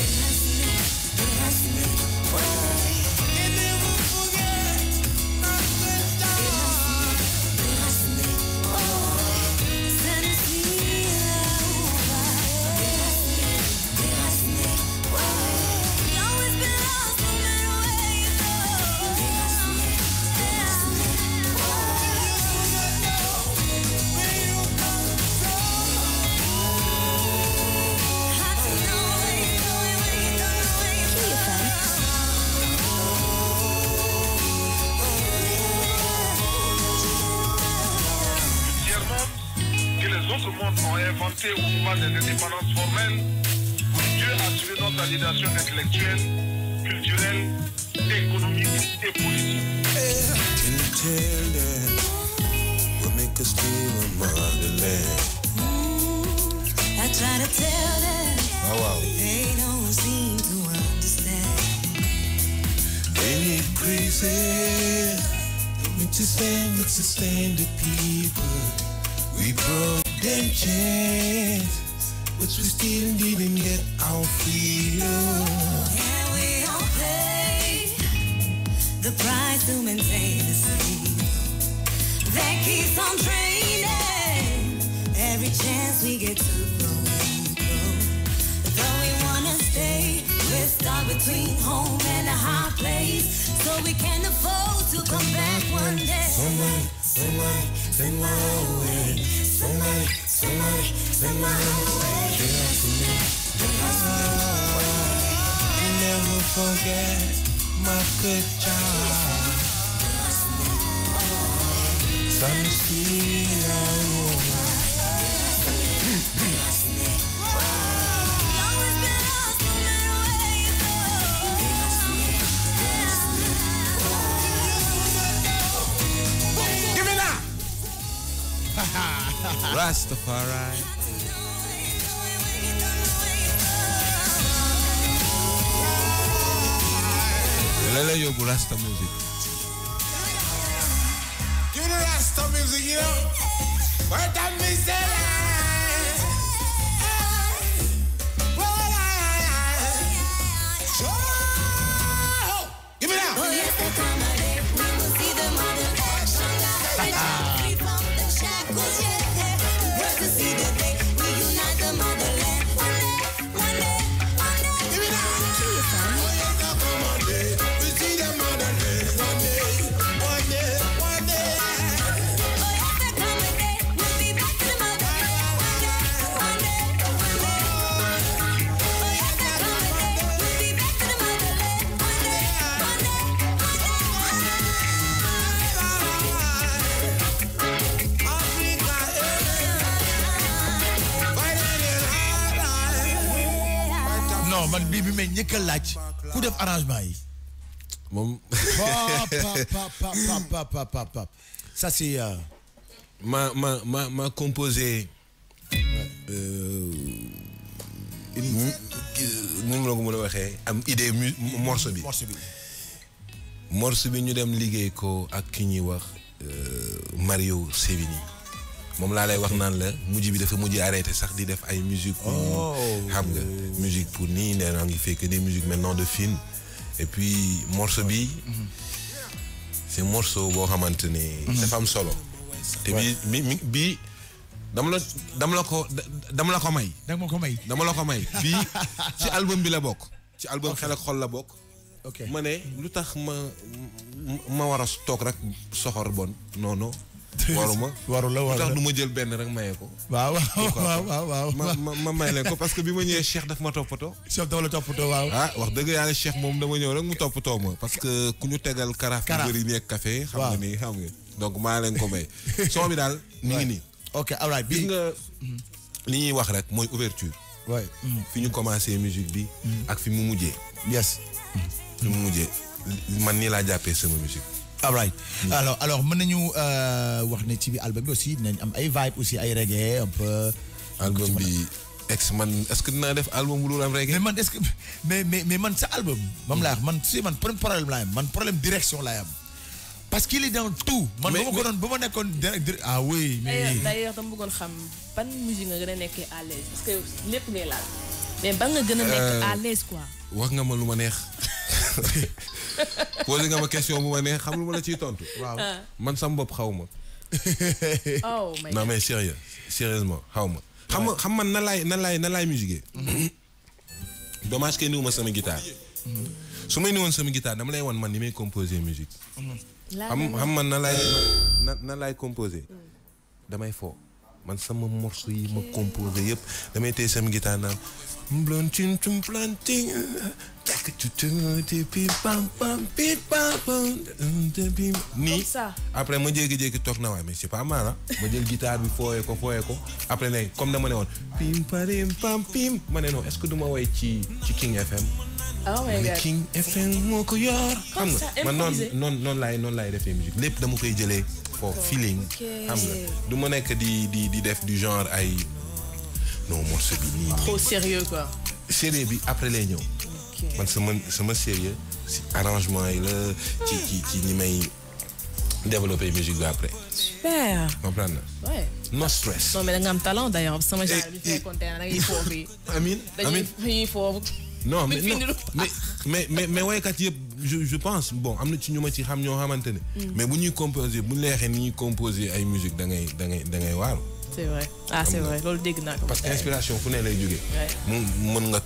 monde ont inventé au pouvoir des indépendances formelles, Dieu a assuré notre validation intellectuelle, culturelle, économique et politique. Can you tell them what make us feel a motherland? I try to tell them, Ah wow. they don't seem to understand. They need crazy. They need to sustain the people. We broke them chains, but we still didn't get our freedom. And we all pay the price to maintain the sea that keeps on draining every chance we get to grow. Though we wanna stay, we're stuck between home and a hard place, so we can't afford to come back one day. Somebody, send my way. Somebody, send my way. You never forget my good job. Some see Rastafari. Lele yobu Rasta music. you the Rasta music, you know. What that me say? Give me that. Oh yes, there come a day we will see the mother action. Free from the shackles, yeah. Work to see the day we unite the motherland. One day. Give me that. Oh yes, there come a day we see the motherland. One day. Oh yes, there come a day we'll be back to the motherland. One day. Oh yes, there come a day we'll be back to the motherland. One day. Non, man bii bi may njëkk a laaj ku def arrangement yi. Moom Pap. Ça c'est ma composé moom la ko mën a waxee am idée morceau bi. morceau bi ñu dem liggéey ko ak ki ñuy wax Mario Sevini moom laa lay wax naan la mujj bi dafa mujj arrêté sax di def ay musique xam nga musique pour nii nee naa ngi fekk des musiques maintenant de film et puis morceau bi c'est morceau boo xamante ne dafa am solo te bi dama la ko may dama ko may. dama la ko may bii ci album bi la bokk ci album Xel ak Xol la bokk ok ma ne lu tax ma war a toog rek soxor bon non waruma lu tax du ma jël benn rek maye ko waaw. ma may leen ko parce que bi ma ñëwee Cheikh daf ma toppatoo Cheikh dafa la toppatoo waaw. ah wax dëgg yàlla Cheikh moom dama ñëw rek mu toppatoo ma parce que ku ñu tegal karaaf yu bëri nii ak café xam nga ni xam nga donc maa leen ko may son bi daal mi ngi nii ok all right gis nga li ñuy wax rek mooy ouverture ouais. fi ñu commencé musique bi ak fi mu mujjee Yes. fi mu mujjee man nii laa jàppee sama musique All right. Alors mën nañu wax ne ci bi album bi aussi dinañ am ay vibe aussi ay reggae un peu. album bi man est-ce que dinaa def album bu dul am reggae. mais man est-ce que mais man sa album. moom laa wax man si man problème laa am man problème direction laa am. parce qu'il est dans tout. man ba ma ko doon ba ma nekkoon ah oui. mais d'ailleurs dama bëggoon xam ban musique nga gën a nekkee à l'aise parce que lépp ngay laal mais ban nga gën a nekk à l'aise quoi. wax nga ma lu ma neex. posé nga ma question bu ma neex xam lu ma la ciy tontu. waaw man sama bopp xaw ma. oh my non mais sérieusement xaw ma. xam man nan laay musique. dommage que niwuma sama guitare. su may niwoon sama guitare dama lay wan man ni may composer musique. xam man nan laay composer. damay fo. man sama morceau yi ma composé yëpp damay téye sama guitare naan blontin tum planting nii après ma jékki-jékki toog na waay mais c'est pas mal ma jël guitare bi fooyee ko après ne comme dama ne woon pim parim pam pim ma ne non est-ce que duma woy ci King FM. Oh my God. King FM moo ko yor. xam nga man noonu laay defee musique lépp dama koy jëlee for feeling. xam nga du ma nekk di def du genre ay non morceau bi nii. trop sérieux quoi. Sérieux bi après lay ñëw. man sama sérieux si arrangement yi la ci ñi may développer musique bi après. Super. comprendre na. Ouais. No stress. Non mais da nga am talent d'ailleurs sama genre bi fekkoon tey da ngay foofu yi. amiin dañuy foofu. non mais waykat yëpp je pense bon am na ci ñu ma ci xam ñoo xamante ne. mais bu ñuy composer bu neexee ni ñuy composer ay musique da ngay waaru. c'est vrai c'est vrai loolu dégg naa ko. parce que inspiration fu ne lay jógee. mën nga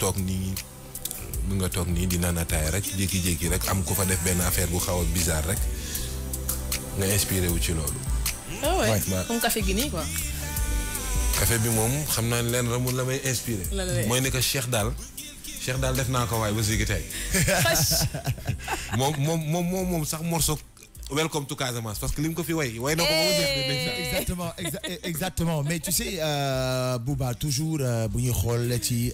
toog nii di naan ataaya rek jékki-jékki rek am ku fa def benn affaire bu xaw a bizarre rek nga inspiré wu ci loolu. ah ouais comme café gi nii quoi. café bi moom xam naa ne leen ramul la may inspiré. mooy ne que Cheikh daal def naa ko waay ba sigi tey. moom sax morceau Welcome to Casamance parce que li mu ko fi way na ko ba mu jeex. exactement mais tu sais Bouba toujours bu ñuy xool ci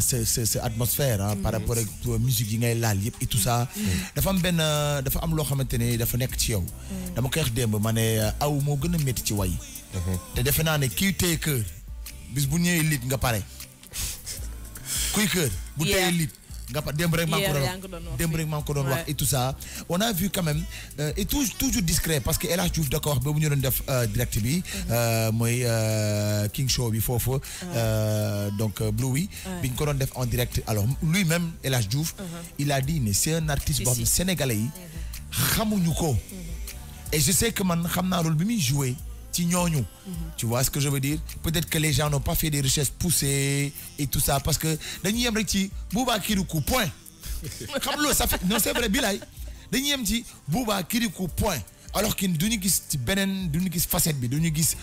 ce atmosphère par rapport ak musique yi ngay laal yëpp et tout ça. dafa am loo xamante ne dafa nekk ci yow. dama koy wax démb ma ne aw moo gën a métti ci way. te defe naa ne kii téye kër bis bu ñëwee lit nga pare. kuy kër bu téye lit nga pare démb rek maa ko doon wax et tout ça on a vu quand même et toujours discret parce que El Hadj Diouf da ko wax ba bu ñu doon def direct bi mooy King Show bi foofu donc Bluey bi ñu ko doon def en direct alors lui-même El Hadj Diouf il a dit ne c'est un artiste boo xam ne sénégalais yi xamuñu ko et je sais que man xam naa loolu bi muy joué ci ñooñu. Tu vois ce que je veux dire? Peut-être que les gens n'ont pas fait des recherches poussées et tout ça parce que dañuy yem rek ci Bouba Kirikou point. xam nga ça fait non c'est vrai bilaay dañuy yem ci Bouba Kirikou point alors que duñu gis ci beneen duñu gis facette bi duñu gis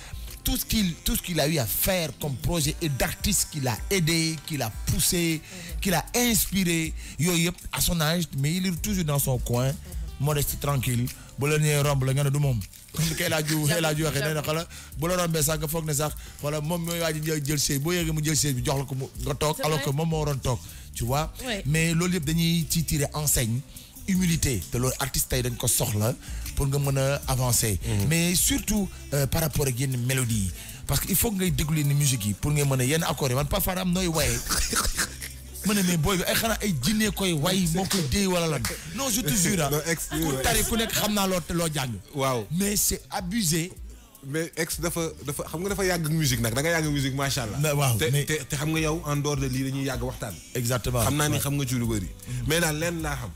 tout ce qu'il a eu à faire comme projet et d'artiste qu'il a aidé, qu'il a poussé, qu'il a inspiré yooyu yëpp à son âge mais il est toujours dans son coin modeste tranquille bu la nee romb la nga ne du moom. comme kay laa ju waxee nee na xala bu la rombee sax nga foog ne sax wala moom mooy waa ji jël chaise boo yéegee mu jël chaise bi jox la ko nga toog alors que moom moo waroon toog tu vois mais loolu yëpp dañuy ci tirer enseigne humilité te loolu artiste tey dañ ko soxla pour nga mën a avancer mais surtout par rapport ak yenn mélodie yi parce que il faut ngay déglu ni musique yi pour ngay mën a yenn accords yi man parfois am nooy waye ma ne mais booy bi ay xanaa ay jinne koy way moo koy déy wala lan non je te jure ku tari ku nekk xam naa loo jàng waaw mais c'est abusé mais ex dafa xam nga dafa yàgg musique nag da nga yàgg musique macha allah waaw te xam nga yow en dehors de lii dañuy yàgg waxtaan exactement xam naa ni xam nga ci lu bëri mais daal leen laa xam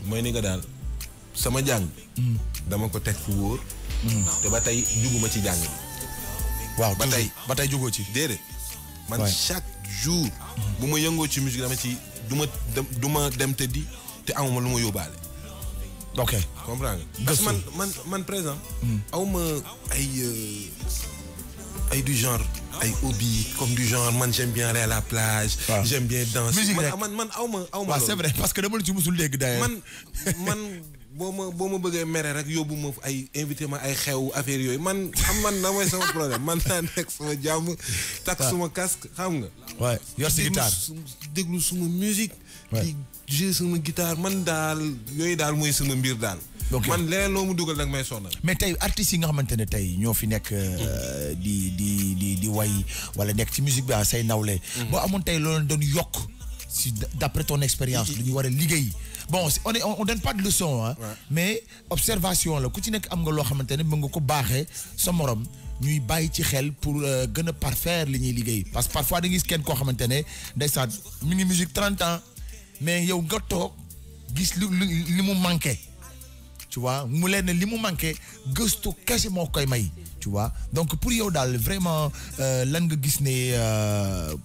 mooy ni nga daal sama jàng dama ko teg fu wóor te ba tey juguma ci jàng bi waaw ba tey jugoo ci déedéet man chaque jour bu ma yëngoo ci musique dama ci du ma dem tëddi te amuma lu ma yóbbaale. ok comprends nga. parce que man présent. awma ay du genre ay hobby comme du genre man j'aime bien aller à la plage. j'aime bien danser. musique rek man awma waaw c'est vrai parce que dama la ci musul dégg d'ailleurs. man boo ma bëggee mere rek yóbbu ma ay invité ma ay xew affaire yooyu man na mooy sama problème man naa nekk sama jàmm takk suma casque xam nga. waaw yor si guitare déglu suma musique. di jouer sama guitare man daal yooyu daal mooy sama mbir daal. man leneen loo mu dugal nag may sonal. mais tey artistes yi nga xamante ne tey ñoo fi nekk di way wala nekk ci musique bi say nawle. boo amoon tey loolu doon yokk si d'après ton expérience lu ñu war a liggéey. bon on donne pas de leçon hein mais observation la ku ci nekk am nga loo xamante ne mën nga ko baaxee sa morom ñuy bàyyi ci xel pour gën a parfaire li ñuy liggéey parce que parfois da ngay gis kenn koo xamante ne ndeysaan mi ngi musique 30 ans mais yow nga toog gis li mu manqué tu vois mu leen ne li mu manqué gëstu kese moo koy may tu vois donc pour yow daal vraiment lan nga gis ne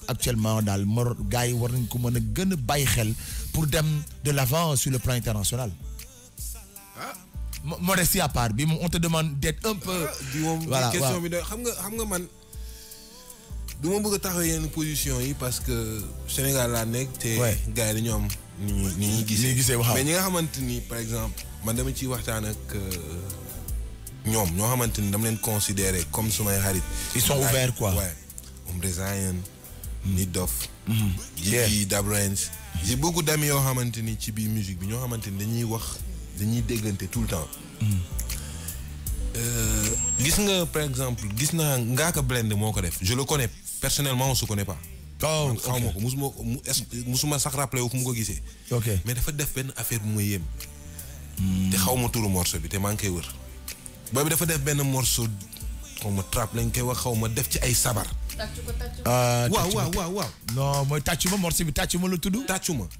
actuellement daal gars yi war nañ ko mën a gën a bàyyi xel pour dem de l'avant sur le plan international. modestie à part bi on te demande d'être un peu. voilà question bi xam nga man du ma bëgg a taxaw yenn position yi parce que Sénégal laa nekk te gars yi dañu am ni ñuy gisee mais ñi nga xamante ni par exemple man dama ciy waxtaan ak ñoom ñoo xamante ni dama leen considérer comme sumay xarit. ils sont ouverts quoi. ouais Ombre Zion, Nit Dof, Djiby Dabrens. J'ai beaucoup d'amis yoo xamante ni ci biir musique bi ñoo xamante ni dañuy déggante tout le temps. gis nga par exemple gis naa Ngaaka Blindé moo ko def je le connais personnellement on se connaît pas. oh xaw ma ko musuma sax rappelé wu fu mu ko gisee. ok mais dafa def benn affaire bu ma yéem. te xaw ma turu morceau bi te maa ngi koy wër. boobu dafa def benn morceau xaw ma trap lañ koy wax xaw ma def ci ay sabar. waaw. non mooy tàccuma morceau bi tàccuma la tudd.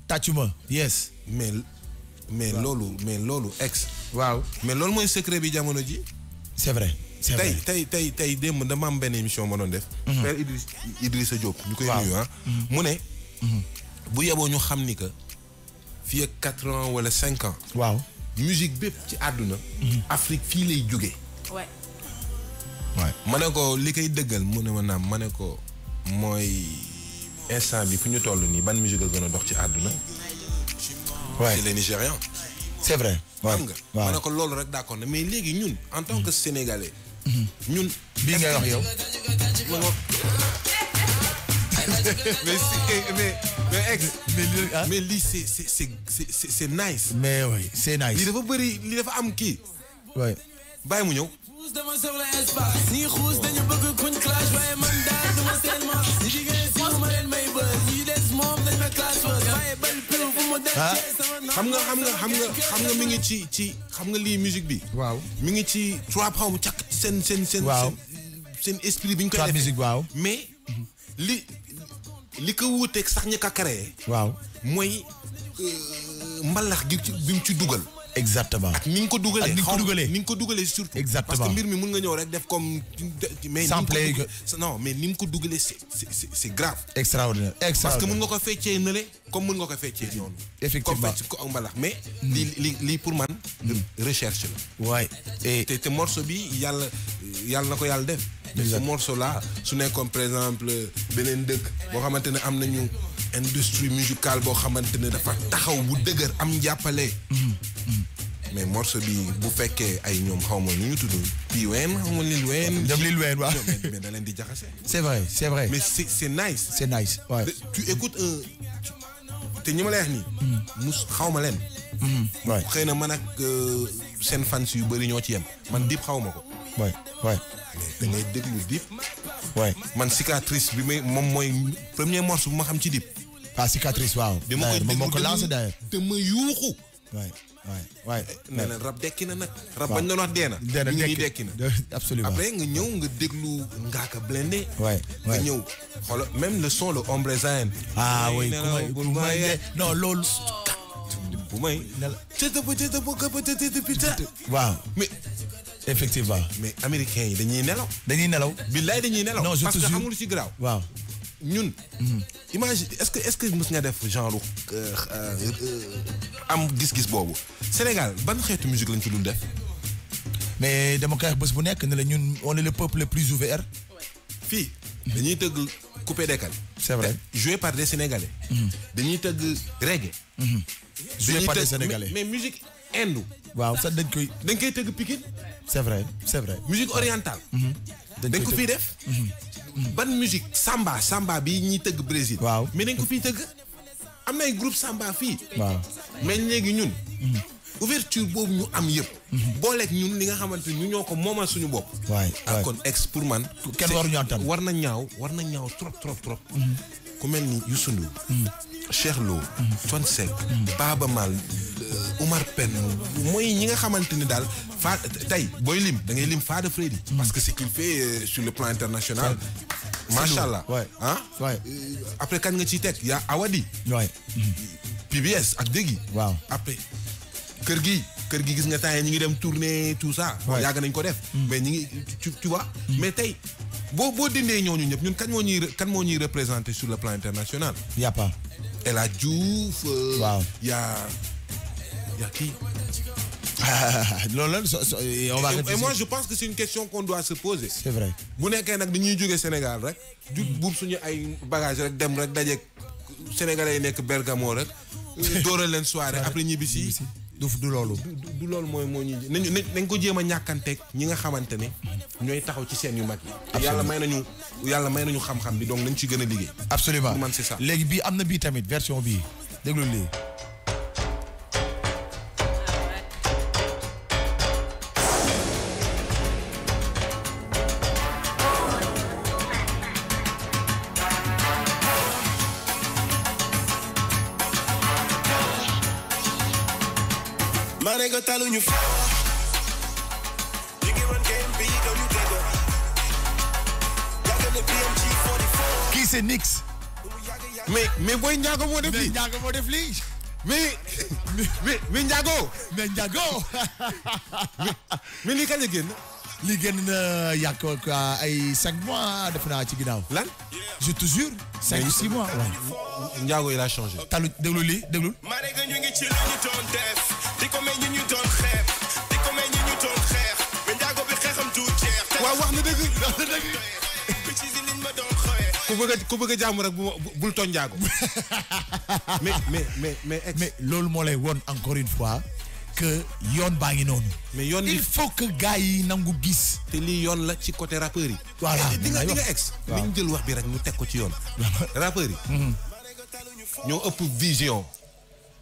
tàccuma yes. mais loolu ex. waaw mais loolu mooy secret bi jamono ji. c'est vrai. tey démb dama am benn émission ma doon def. Père Idrissa Diop. ñu koy nuyu mu ne. bu yeboo ñu xam ni que fii ak 4 ans wala 5 ans. waaw musique bépp ci àdduna. Afrique fii lay jóge. ouais. ma ne ko li koy dëggal mu ne ma naam ma ne ko mooy instant bi fu ñu toll nii ban musique a gën a dox ci àdduna. ouais c'est les Nigérians. c'est vrai. xam nga ma ne ko loolu rek d'accord na mais léegi ñun en tant que sénégalais. ñun bii ngay wax yow. mais lii c'est nice. mais oui c'est nice. lii dafa bëri lii dafa am kii. oui. bàyyi mu ñëw. xam nga mi ngi ci xam nga lii musique bi. waaw mi ngi ci trap xaw ma càkk seen. waaw seen esprit bi ñu koy trap defee musique waaw. mais li ko wuuteeg sax ñi ko créé. waaw mooy mbalax gi bi mu ci dugal. exactement ak ni nga ko dugalee. ak ni nga ko dugalee ni nga ko dugalee surtout. exactement parce que mbir mi mun nga ñëw rek def comme. mais sample non mais ni nga ko dugalee c'est grave. extraordinaire parce que mun nga ko feccee nële comme mun nga ko feccee noonu. effectivement comme fecc ko ak mbalax mais. lii pour man. recherche la. waay te morceau bi yàlla na ko yàlla def. ce morceau là su nekkoon par exemple beneen dëkk boo xamante ne am nañu industrie musicale boo xamante ne dafa taxaw bu dëgër am njàppale. mais morceau bi bu fekkee ay ñoom xaw ma nu ñu tudd P-Wayne xaw ma Lil Wayne. ñoom Lil Wayne waaw. mais da leen di jaxase. c'est vrai. mais c'est nice. c'est nice waaw. tu écoutes te ñi ma lay wax nii. xaw ma leen. waay xëy na man ak seen fans yu bëri ñoo ci yem. man Dip xaw ma ko. waay. da ngay déglu Dip. waay man cicatrice bi may moom mooy premier morceau bu ma xam ci Dip. ah cicatrice waaw. bi ma koy déglu moo ko lancé d'ailleurs. te ma yuuxu. waay. nee na rab dekki na nag. rab bañ doon wax dee na. dekki na. absolument après nga ñëw nga déglu Ngaaka Blindé. waay nga ñëw xoolal même le son le Ombre Zion. ah oui non loolu. bu may. waaw. mais. effectivement. mais américains yi dañuy nelaw. billaay dañuy nelaw. non je te jure parce que xamul ci garaaw. waaw. ñun. imagine est-ce que mës nga def genre am gis-gis boobu Sénégal ban xeetu musique lañ fi dul def. mais dama koy wax bés bu nekk ne la ñun on est le peuple le plus ouvert. fii dañuy tëgg coupé décalé. c'est vrai joué par des Sénégalais. dañuy tëgg reggae. joué par des Sénégalais mais musique hindu. waaw sax dañ koy tëgg Pikine. c'est vrai. musique orientale. dañ ko fiy def. ban musique samba bi ñuy tëgg Brésil. waaw mais dañ ko fiy tëgg. am na ay groupe samba fii. waaw mais léegi ñun. ouverture boobu ñu am yëpp. booleeg ñun li nga xamante ni ñu ñoo ko moomal suñu bopp. waay kon ex pour man. kenn waruñu antan war na ñaaw trop. ku mel ni Youssou Ndour. Cheikh Lo. Thione Seck. Baaba Maal. Omar Pène mooy ñi nga xamante ni daal tey booy lim da ngay lim Fada Freddy. parce que ce qu'il fait sur le plan international. macha allah après kan nga ciy teg yaa Awadi. waay. PBS ak Déggi. waaw après kër gi gis nga temps ñi ngi dem tourner tout ça. yàgg nañ ko def. mais ñi ngi tu vois. mais tey boo dindee ñooñu ñëpp ñun kan moo ñuy représenter sur le plan international. y a pas. El Hadj Diouf. waaw y a kii. Et moi, je pense que c'est une question qu'on doit se poser. C'est vrai. Bu nekkee nag dañuy jóge Sénégal rek. buub suñu ay bagage rek dem rek dajeeg Sénégalais yi nekk Bergamo rek. dóoral leen soirée après ñibbisi. du loolu. du loolu mooy moo ñuy nañ ko jéem a ñàkkanteeg ñi nga xamante ne ñooy taxaw ci seen yu mag yi. yàlla may nañu xam-xam bi donc nañ ci gën a liggéey. Absolument. Pour man c'est ça. léegi bii am na bii tamit version bii déglu lii. Kii c'est Nix. mais Boy Ndiago moo def lii. Ndiago moo def lii. mais Ndiago. mais Ndiago. mais lii kañ la génn. lii génn na yàgg ko ay 5 mois def naa ci ginnaaw. lan. je te jure. 5 ou 6 mois waaw. Ndiago il a changé. talu déglu lii déglu. waaw wax na dëgg. ku bëgg a jàmm rek bul tooñ Ndiago. mais loolu moo lay woon encore une fois que yoon baa ngi noonu. mais yoon il faut que gars yi nangu gis. te lii yoon la ci côté rappeurs yi. voilà di nga ex. waaw li ñu jël wax bi rek ñu teg ko ci yoon. rappeurs yi. ñoo ëpp vision.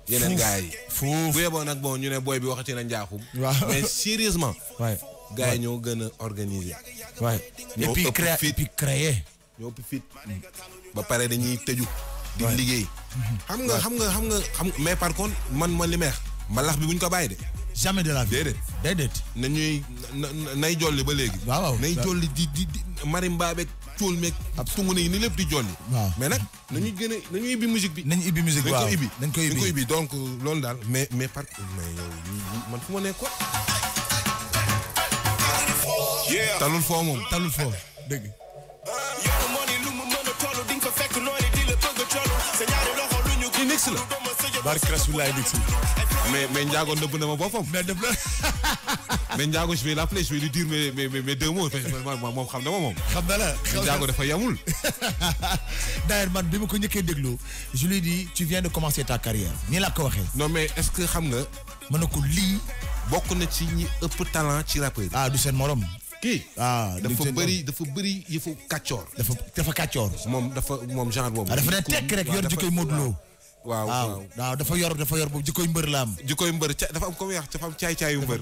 yeneen gars yi. foofu bu yeboon nag bon ñu ne booy bi waxati na njaaxum. waaw mais sérieusement. waay gars yi ñoo gën a organiser. waay et puis créer. ñoo ëpp fit. ba pare dañuy tëju. di liggéey. xam nga mais par contre man li meex mbalax bi buñ ko bàyyi de. jamais de la vie. déedéet. nay jolli ba léegi. waaw nay jolli di marimba beeg cool meeg. tungu ne ni lépp di jolli. waaw mais nag nañu ibbi musique bi. nañu ibbi musique waaw dañ ko ibbi donc loolu daal mais par mais yow man fu ma nekk ko. talul foo moom talul foo dëgg. ci Nix la. barke Rasulaay Nix. mais Ndiago nëbb na ma boppam. mais def la. mais Ndiago je vais l'appeler je vais lui dire mes 2 mots moom xam na ma moom. xam na la Ndiago dafa yamul. d'ailleurs man bi ma ko njëkkee déglu je lui dis tu viens de commencer ta carrière nii laa ko waxee. non mais est-ce que xam nga. mën na ko lii. bokk na ci ñi ëpp talent ci rappeur yi. du seen morom. kii. dafa bëri yëfu kàccoor. dafa kàccoor. moom genre boobu. dafa ne tekk rek yor jikkoy Modou Lo. waaw dafa yor boobu jikkoy mbër la am. jikkoy mbër dafa am comme wax dafa am caay-caayu mbër.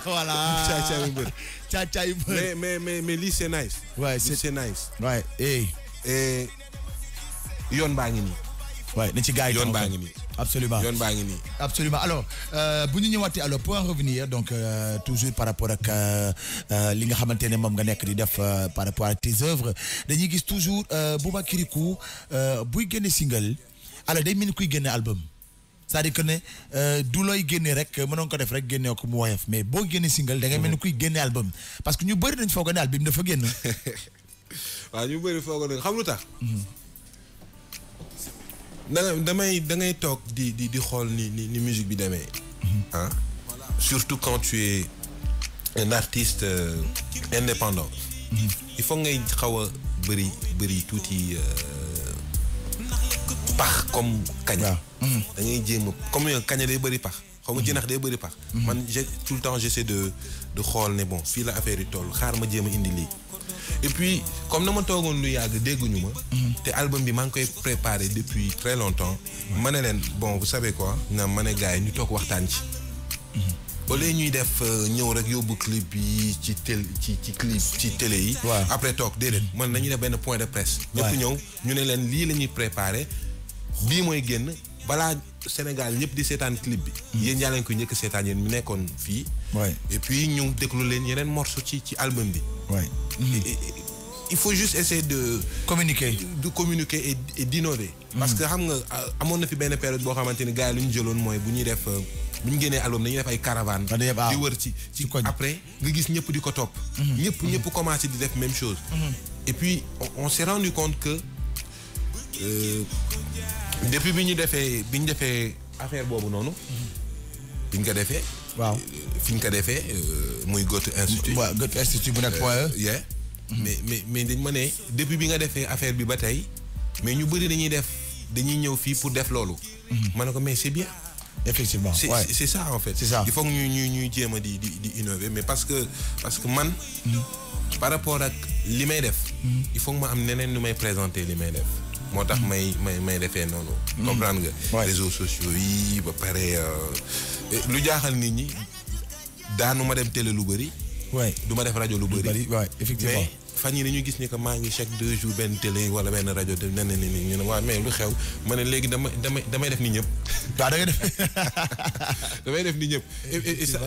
voilà caay-caayu mbër. caay-caayu mbër. mais lii c'est nice. waaye c'est nice. waaye yoon baa ngi nii. waaye nañ ci gars yi yoon baa ngi nii. absolument yoon baa ngi nii. absolument alors bu ñu ñëwaatee alors pour en revenir donc toujours par rapport ak li nga xamante ne moom nga nekk di def par rapport à tes œuvres dañuy gis toujours Bouba Kirikou buy génne single alors day mel ni kuy génne album c'est-à-dire que ne du looy génne rek mënoon ko def rek génne ko mu woyof mais boo génne single da ngay mel ni kuy génne album parce que ñu bëri dañ foog ne album dafa génn. waaw ñu bëri foog ne xam lu tax. da ngay toog di xool ni musique bi demee. ah surtout quand tu es un artiste indépendant. il faut ngay xaw a bëri tuuti pax comme kaña. da ngay jéem a comme kaña day bëri pax. xaw ma jinax day bëri pax. man tout le temps j'essaie de xool ne bon fii la affaire yi toll xaar ma jéem a indi lii. et puis comme na ma toogoon lu yàgg dégguñu ma. te album bi maa ngi koy préparé depuis très longtemps. ma ne leen bon vous savez quoi ma ne gars yi ñu toog waxtaan ci. au lieu ñuy def ñëw rek yóbbu clip yi ci clip ci télé yi. après toog déedéet man nañu def benn point de presse. ñëpp ñëw ñu ne leen lii la ñuy préparé bii mooy génn balaa Sénégal ñëpp di seetaan clip bi. yéen yaa leen ko njëkk seetaan yéen mi nekkoon fii. et puis ñu déglu leen yeneen morceau ci album bi. il faut juste essayer de communiquer et d'innover. parce que xam nga amoon na fi benn période boo xamante ni gars yi lu ñu jëloon mooy bu ñuy def bu ñu génnee album dañuy def ay caravane di wër ci après nga gis ñëpp di ko topp. ñëpp commencé di def même chose. et puis on s'est rendu compte que depuis bi ñu defee affaire boobu noonu. bi ñu ko defee. waaw fi ñu ko defee muy Goethe Institut. waaw Goethe Institut bu nekk point E. yeah. mais dañ ma ne depuis bi nga defee affaire bi ba tey mais ñu bëri dañuy ñëw fii pour def loolu. ma ne ko mais c'est bien. Effectivement. C'est ça en fait. C'est ça. Il faut que nous jéem a di innover mais parce que man. par rapport ak li may def. il faut que ma am neneen nu may présenter li may def. moo tax may defee noonu. comprendre nga. réseaux sociaux yi ba pare lu jaaxal nit ñi daanu ma dem télé lu bëri. du ma def rajo lu bëri. effectivement mais fan yii dañuy gis ni que maa ngi chaque 2 jours benn télé wala benn rajo de nee nañ ñu ne waaw mais lu xew ma ne léegi damay def ni ñëpp. waaw da ngay def. damay def ni ñëpp.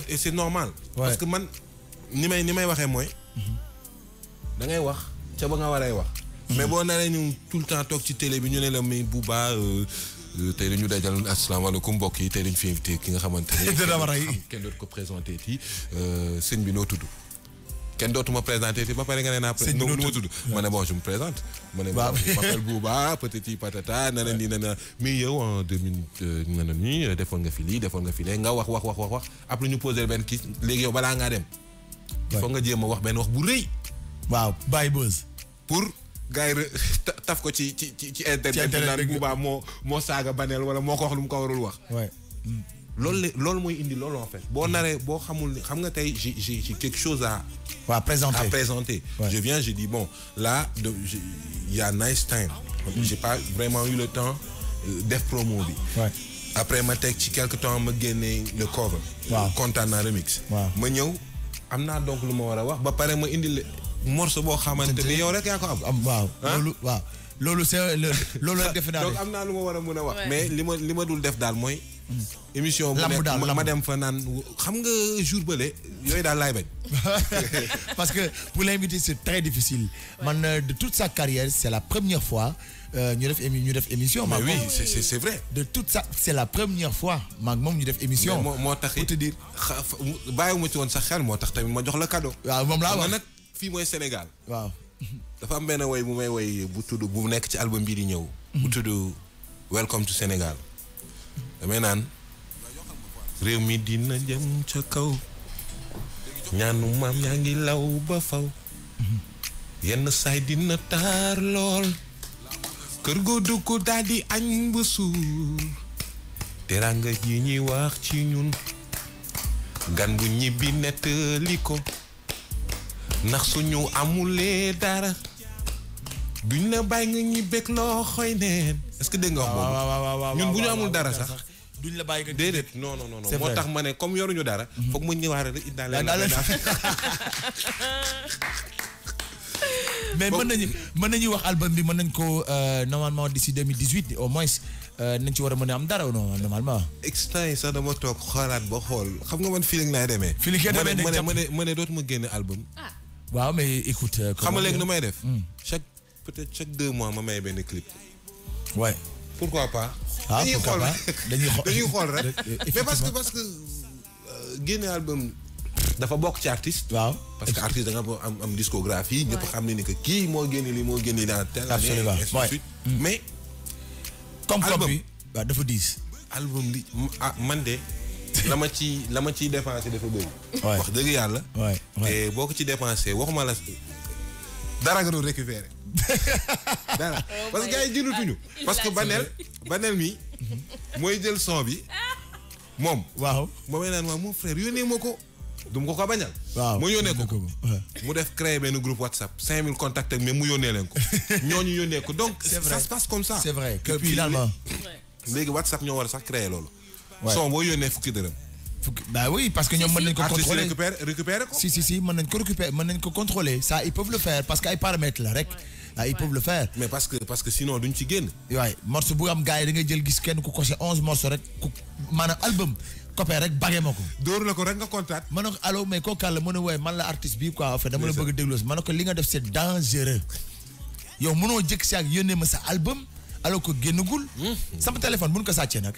et c'est normal. parce que man ni may waxee mooy. da ngay wax ca ba nga waree wax. mais boo naree ñu tout le temps toog ci télé bi ñu ne la mais Bouba tey dañu dajal asalaamaaleykum mbokk yi tey dañu fi invité ki nga xamante ne. kenn dootu ko présenté ti sëñ bi noo tudd. kenn dootuma présenté ti ba pare nga ne naa. sëñ bi noo tudd ma ne bon je me présente. ma ne ma m'appelle Bouba peut-être patata na ni na mais yow en 2000 nga ne nii defoon nga fi lii defoon nga fi lee nga wax après ñu posé benn kii léegi yow balaa ngaa dem. il faut nga jéem a wax benn wax bu rëy. waaw bàyyi buzz. pour gars yi taf ko ci internet bi naan Bouba moo saaga Banel wala moo ko wax lu mu ko warul wax. loolu mooy indi loolu en fait boo naree boo xamul xam nga tey j'ai quelque chose à présenter. Je viens, je dis bon là il y a nice time. J'ai pas vraiment eu le temps def promo bi. Après ma teg ci quelque temps ma génne le cover. kontaan naa remix. ma ñëw am naa donc lu ma war a wax ba pare ma indi morceau boo xamante ne yow rek yaa ko am. loolu c'est loolu rek defe naa donc am naa lu ma war a mën a wax. mais li ma dul def daal mooy. émission bu nekk ma dem fa naan xam nga jour bële yooyu daal laay bañ. parce que pour l'inviter c'est très difficile. man de toute sa carrière c'est la première fois ñu def émission. mais oui c'est vrai. de toute ça c'est la première fois maag moom ñu def émission. moo tax pour te dire. bàyyiwuma ci woon sax xel moo tax tamit ma jox la cadeau. waaw moom laa wax nag fii mooy Sénégal. waaw. dafa am benn woy bu may woy bu nekk ci album bii di ñëw. bu tudd Welcome to Sénégal. damay naan réew mi dina jëm ca kaw ñaanu maam yaa ngi law ba faw yenn saay dina taar lool kër goo dugg daal di añ ba suur teraanga ji ñuy wax ci ñun gan bu ñibbi nettali ko ndax suñu amulee dara duñ la bàyyi nga ñibbeek loxoy neen est-ce que dégg nga wax boobu ñun bu ñu amul dara sax duñ la bàyyi nga déedéet non moo tax ma ne comme yoruñu dara foog mu ñëwaat rek indaale mais mën nañu wax album bi mën nañ ko normalement d'ici 2018 au moins nañ ci war a mën a am dara non normalement. extra yi sax dama toog xoolaat ba xool xam nga man feeling laay demee. ma ne dootuma génne album. waaw mais écoute. xam nga léegi nu may def. chaque 2 mois ma may benn clip. ouais. pourquoi pas. dañuy xool rek. mais parce que génne album dafa bokk ci artiste. waaw parce que artiste da nga am discographie. ñëpp xam ne ni que kii moo génne lii moo génne dans tel année. absolument mais. comme bi waaw dafa diis. album li man de la ma ciy dépensé dafa bëri. wax dëgg yàlla. te boo ko ci dépensé waxuma la dara nga doon récupérer dara parce que gars yi jëndatuñu. parce que Banel mi mooy jël son bi moom. waaw moomay naan waa mon frère yónnee ma ko. du ma ko bañal. waaw mu yónnee ko mu def créer benn groupe WhatsApp 5000 contacts mais mu yónnee leen ko ñooñu yónnee ko donc ça se passe comme ça. c'est vrai que finalement. léegi WhatsApp ñoo war a sax créer loolu. son boo yónnee fukki dërëm. bah oui parce que ñoom mën nañ ko contrôler récupérer ko. si mën nañ ko récupérer mën nañ ko contrôler ça ils peuvent le faire parce que ay paramètres la rek. ils peuvent le faire. mais parce que sinon duñ ci génn. waaye morceau bu am gars yi da ngay jël gis kenn ku coché 11 morceaux rek ku maanaam album. copé rek bagee ma ko. dóor la ko rek nga contact. ma ne ko allo mais kooku àll ma ne waaye man la artiste bi quoi en fait dama la bëgg a déglu ma ne ko li nga def c'est dangereux. yow mënoo jëkk si ak yónnee ma sa album alors que génnagul. sama téléphone bu ñu ko sàccee nag.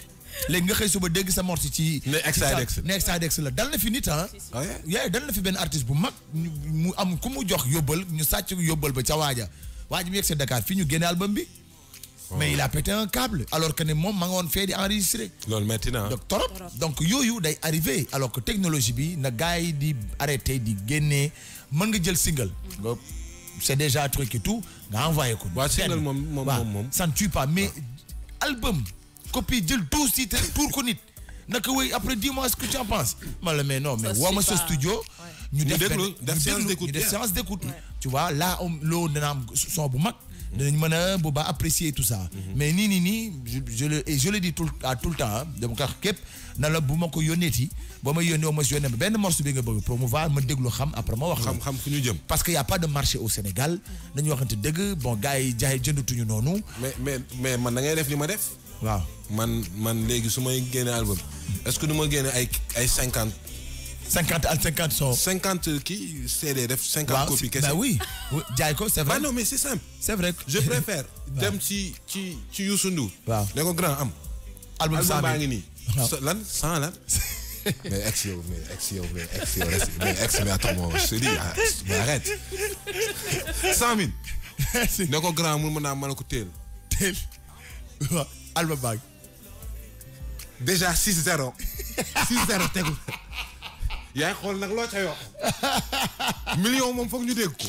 léegi nga xëy suba dégg sa morceau ci. ne Exadex la dal na fi nit ah. yaa dal na fi benn artiste bu mag mu am ku mu jox yóbbal ñu sàcc yóbbal ba ca waaja mu yegg see Dakar fii ñu génne album bi. mais il a pété un câble alors que ne moom ma nga woon fee di enregistré. loolu metti na. donc trop donc yooyu day arrivé alors que technologie bi na gars yi di arrêté di génnee mën nga jël single. c'est déjà un truc et tout nga envoyé ko. waaw single moom ça ne tue pas mais album copie jël tout si te tuur ko nit naka wéy après dis-moi ce que tu en penses. ma la mais non mais woo ma sa studio. ñu def séance d'écoute. tu vois là loolu dana am son bu mag. dinañ mën a bu baax apprécier tout ça. mais nii je le dis tout le temps dama ko wax képp na la bu ma ko yónneeti ba ma yónnee ma yónnee ma benn morceau bi nga bëgg promouvoir ma déglu xam après ma wax. xam fu ñu jëm. parce que y a pas de marché au Sénégal nañu waxante dëgg bon gars yi jaay jëndatuñu noonu. mais man da ngay def li ma def. waaw man léegi su may génne album est-ce que du ma génne ay 50. 50 sons. 50 kii CD def 50 copies kese. bah oui jaay ko c'est vrai. non mais c'est simple. c'est vrai je préfère dem ci Youssou Ndour. waaw ne ko grand am. album baa ngi nii. waaw 100 lan. mais ex yow mais attends je te dis mais arrête. 100 000. ne ko grand mun mën a ko teel. waaw album baa ngi. déjà 6-0. 6-0 tegu. yaay xool nag loo ca yokk. million moom foog ñu dégg ko.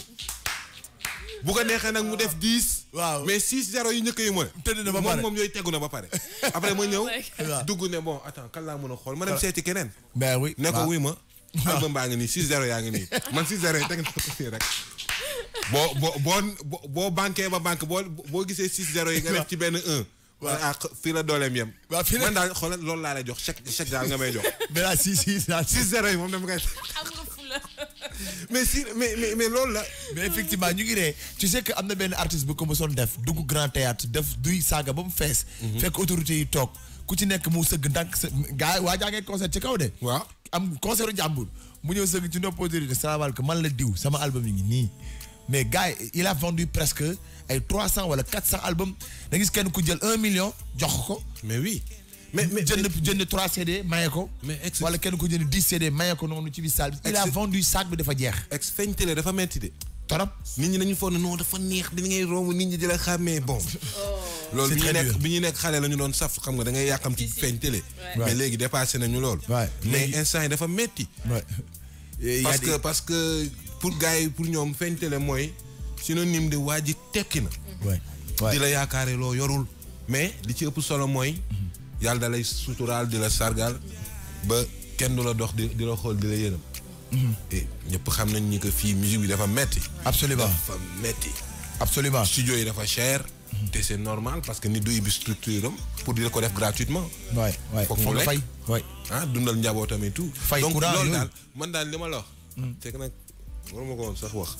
bu ko neexee nag mu def 10. waaw mais 6-0 yu njëkk yi mooy. tëdd na ba pare moom yooyu tegu na ba pare. après ma ñëw. dugg ne bon attends kan laa mën a xool ma dem seeti keneen. ben oui ne ko wuy ma. album baa ngi nii 6-0 yaa ngi nii man 6-0 yi teg na ko nii rek. boo banqué ba banque boo gisee 6-0 yi nga def ci benn 1. waaw fii la dooleem yem. waaw fii man daal xoolal loolu laa lay jox chèque daal nga may jox. mais là 6-0 yi moom dama koy. am nga fula. mais loolu la. mais effectivement ñu ngi ne tu sais que am na benn artiste bu ko mosoon def dugg grand théâtre def duy saaga ba mu fees. fekk autorité yi toog ku ci nekk mu sëgg ndànk sa gars waa jaa ngeen concert ci kaw de. waaw am concert jàmbur mu ñëw sëgg ci nopp autorité salaamaaleykum man la diw sama album yi ngi nii. mais gars il a vendu presque ay 300 wala 400 albums da gis kenn ku jël 1 million jox ko. mais oui. mais jënd 3 CD maye ko. mais wala kenn ku jënd 10 CD maye ko noonu ci biir salle bi. il a vendu sac bi dafa jeex. feeñ télé dafa metti de. trop. nit ñi dañu foog ne non dafa neex di ngay romb nit ñi di la xàmmee bon. loolu bi ñu nekk xale la ñu doon saf xam nga da ngay yàqam ci feeñ télé. mais léegi dépassé nañu loolu. mais instant yi dafa metti. parce que pour gars yi pour ñoom feeñ télé mooy synonyme de waa ji tekki na. di la yaakaare loo yorul. mais li ci ëpp solo mooy. yàlla da lay suturaal di la sargal ba kenn du la dox di la xool di la yërëm. et ñëpp xam nañ ni que fii musique bi dafa metti. absolument dafa metti. absolument studio yi dafa cher. te c'est normal parce que nit du ubbi structure am pour di la ko def gratuitement. foog mu lekk dundal njabootam et tout. fay courant donc loolu daal man daal li ma la wax. c'est que nag waruma ko woon sax wax.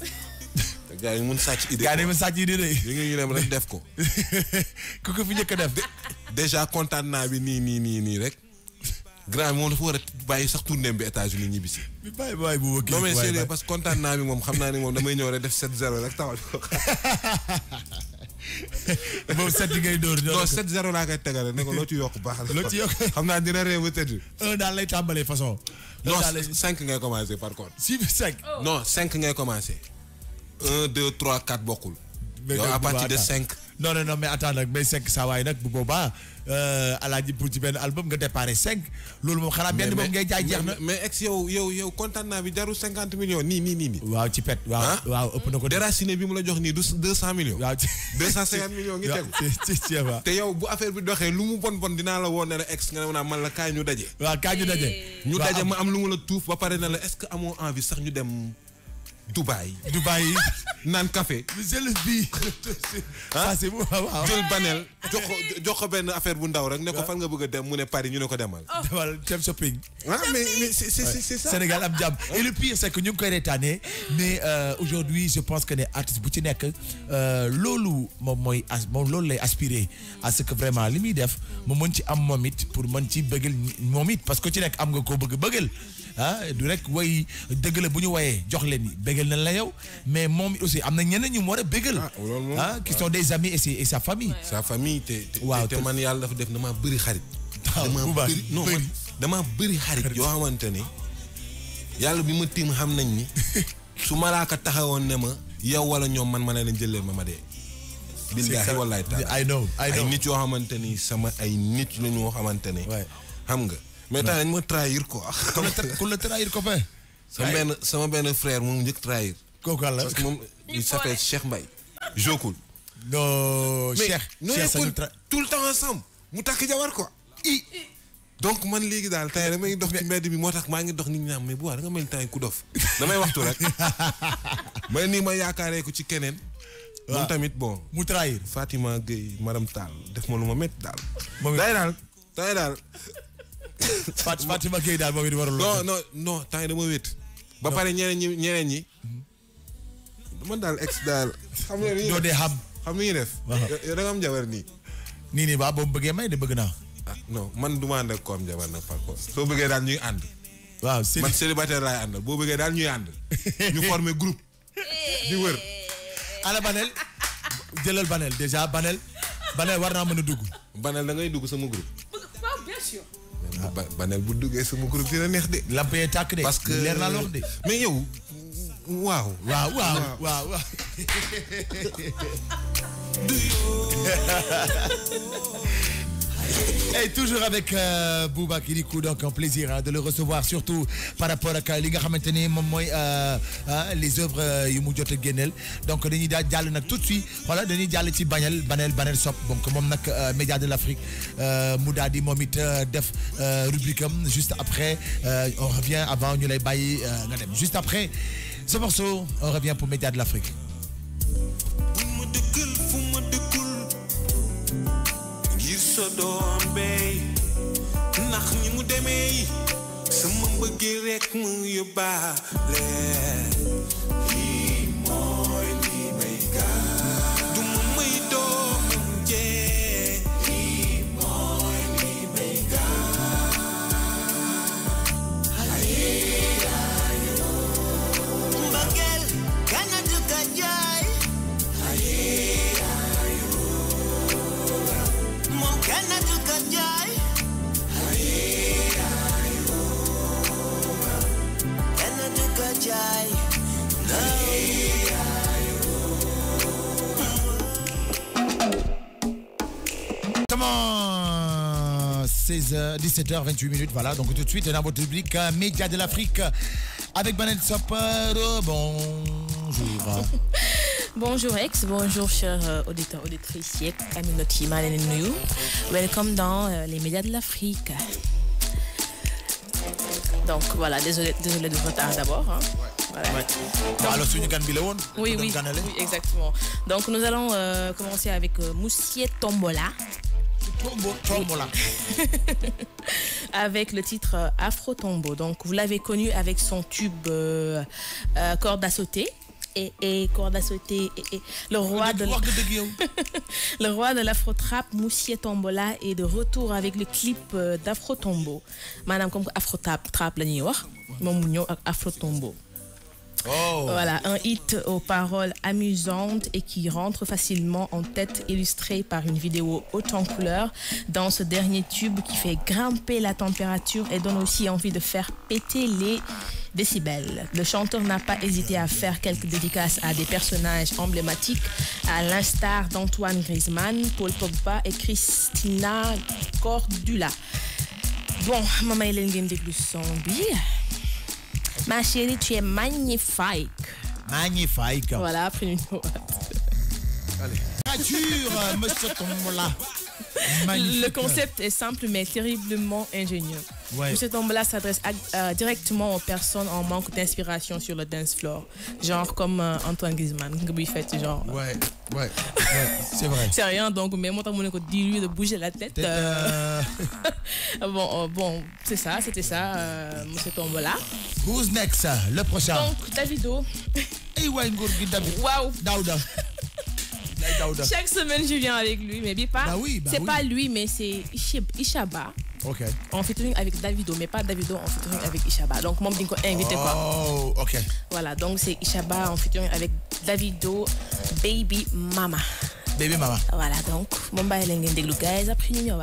te gars yi mun sàcc idée. gars yi mun sàcc idée de. ñu dem rek def ko. ku ko fi njëkk a def. déjà kontaan naa bi nii rek. grand bi moom dafa war a bàyyi sax tournée bi États-Unis ñibbisi. bàyyi bu wëkkee. non mais sérieux parce que kontaan naa bi moom xam naa ni moom damay ñëw rek def 7-0 rek tawal ko. moom 7 ngay dóor. non 7-0 laa koy tegal ne ko loo ci yokk baax la. loo ci yokk xam naa dina réew ba tëdd. 1 daal lay tàmbalee façon. non 5 ngay commencer par contre. 5. non 5 ngay commencer. 1 2 3 4 bokkul. yow à partir de 5. non mais attends nag mais 5 saa waay nag bu boobaa alaaji pour ci benn album nga déparé 5 loolu moom xanaa benn boobu ngay jaay jeex na. mais ex yow kontaan naa bi jarul 50 millions nii. waaw ci pet waaw ëpp na ko. déraciné bi mu la jox nii du 200 millions. waaw 250 millions ngi tegu. te yow bu affaire bi doxee lu mu bon dinaa la woon ne la ex nga ne man la kaay ñu daje. waaw kaay ñu daje. ñu daje ma am lu mu la tuuf ba pare na la est-ce que amoo envie sax ñu dem. Dubaï naan café. jël bii. ça c'est bon waaw. jël banel jox ko benn affaire bu ndaw rek ne ko fan nga bëgg a dem mu ne Paris ñu ne ko demal. demal dem shopping. mais c'est ça. Sénégal am jàmm. et le pire c'est que ñu ngi koy reetaane mais aujourd'hui je pense que ne artiste bu ci nekk loolu moom loolu lay aspirer à ce que vraiment li muy def mu mën ci am moom it pour mën ci bëggal moom it parce que ci nekk am nga koo bëggal. du rek way dëgg la bu ñu wayee jox leen ni bégal nañ la yow mais moom aussi am na ñeneen ñu mu war a bégal. qui sont des amis et sa famille. sa famille waaw te man yàlla dafa def damaa bëri xarit. damaa bëri xarit yoo xamante ne yàlla bi ma tiim xam nañ ni su malaaka taxawoon ne ma yow wala ñoom man ma ne leen jël leen ma dee. billahi wallahi taala I know ay nit yoo xamante ni sama ay nit la ñu xamante ne xam nga mais tax nañ ma trahir quoi ku la trahir copain sama benn frère moom njëkk trahir kooku la parce que moom il s'appelle Cheikh Mbaye Jokul non Cheikh tout le temps ensemble mu takk jabar quoi donc man léegi daal tey damay dox ci mbedd bi moo tax maa ngi dox nit ñi naan mais bu waa da nga mel temps ku dof damay waxtu rek may nii ma yaakaaree ko ci keneen moom tamit bon mu trahir Fatima Gueye madame Tall def ma lu ma métti daal tay daal Fatima Gueye daal moom it warul non tay dama wét ba pare ñeneen ñi man daal ex daal xam nga ni doo dee xam ni def yow da nga am jabar nii ba boobu bëggee may de bëgg naa non man du ma ànd ak ko am jabar nag par contre soo bëggee daal ñuy ànd waaw man célibataire laay àndal boo bëggee daal ñuy ànd ñu former groupe di wër ala Banel jëlal Banel déjà Banel war naa mën a dugg Banel da ngay dugg sama groupe waaw bien sûr Banel bu duggee sama groupe dina neex de lamp yi tàkk de parce que leer naa lox de mais yow waaw Et toujours avec Bouba Kirikou, donc un plaisir de le recevoir, surtout par rapport à li nga xamanteni mom moy les œuvres yu mu jot a génneel donc dañuy jàll nag tout de suite voilà dañuy jàll ci Banel Sop donc moom nag média de l'Afrique mu daal di moom it def rubrique am juste après on revient avant ñu lay bàyyi nga dem juste après ce morceau on revient pour média de l'Afrique. sa doom bay ndax ñi mu demee sama bëgg rek mu yóbbaale lii mooy li may gaa du ma may doomam jee lii mooy li may gaa mbagel kana du ka jaay Kana du ka jaay Kana du ka jaay Comment 16h 17h28 minutes voilà donc tout de suite dans votre rubrique Média de l'Afrique avec Banel Sop. Bonjour. Bonjour Ex, bonjour chers auditeurs, auditrices, Aminoti Malenouyu. Welcome dans les médias de l'Afrique. Donc voilà, désolé de retard d'abord. Hein. Voilà. Ouais. Donc, alors, oui, exactement. Donc nous allons commencer avec Moussié Tombola. Tombola. Avec le titre Afro Tombo. Donc vous l'avez connu avec son tube Corde à sauter. Et corde à sauter et le roi de le roi de l'afro-trap Moussié Tombola est de retour avec le clip d'Afro Tombo. Madame comme afro-trap la ñuy wax moom mu ñëw ak Afro Tombo. Oh. Voilà, un hit aux paroles amusantes et qui rentre facilement en tête, illustré par une vidéo haute en couleur dans ce dernier tube qui fait grimper la température et donne aussi envie de faire péter les décibels. Le chanteur n'a pas hésité à faire quelques dédicaces à des personnages emblématiques, à l'instar d'Antoine Griezmann, Paul Pogba et Christina Cordula. Bon, maman Hélène ngeen déglu son bi. Ma chérie, tu es magnifique. Magnifique. Voilà, après une Allez. Nature, monsieur Tombola. Magnifique. Le concept est simple mais terriblement ingénieux. Ouais. Monsieur Tombola s'adresse directement aux personnes en manque d'inspiration sur le dance floor. Genre comme Antoine Griezmann, qui fait genre. Ouais, c'est vrai. C'est rien donc, mais moi, je me dis de bouger la tête. Bon, c'est ça, c'était ça, Monsieur Tombola. Who's next? Le prochain. Donc, Davido. Waouh. Daouda. Chaque semaine, je viens avec lui, mais c'est pas lui, mais c'est Ishaba. Ok. En featuring avec Davido, mais pas Davido en featuring avec Ishaba. Donc, moi, je suis invité quoi. Oh, ok. Voilà, donc c'est Ishaba en featuring avec Davido, Baby Mama. Baby Mama. Voilà, donc, mon bail est guys, après nous,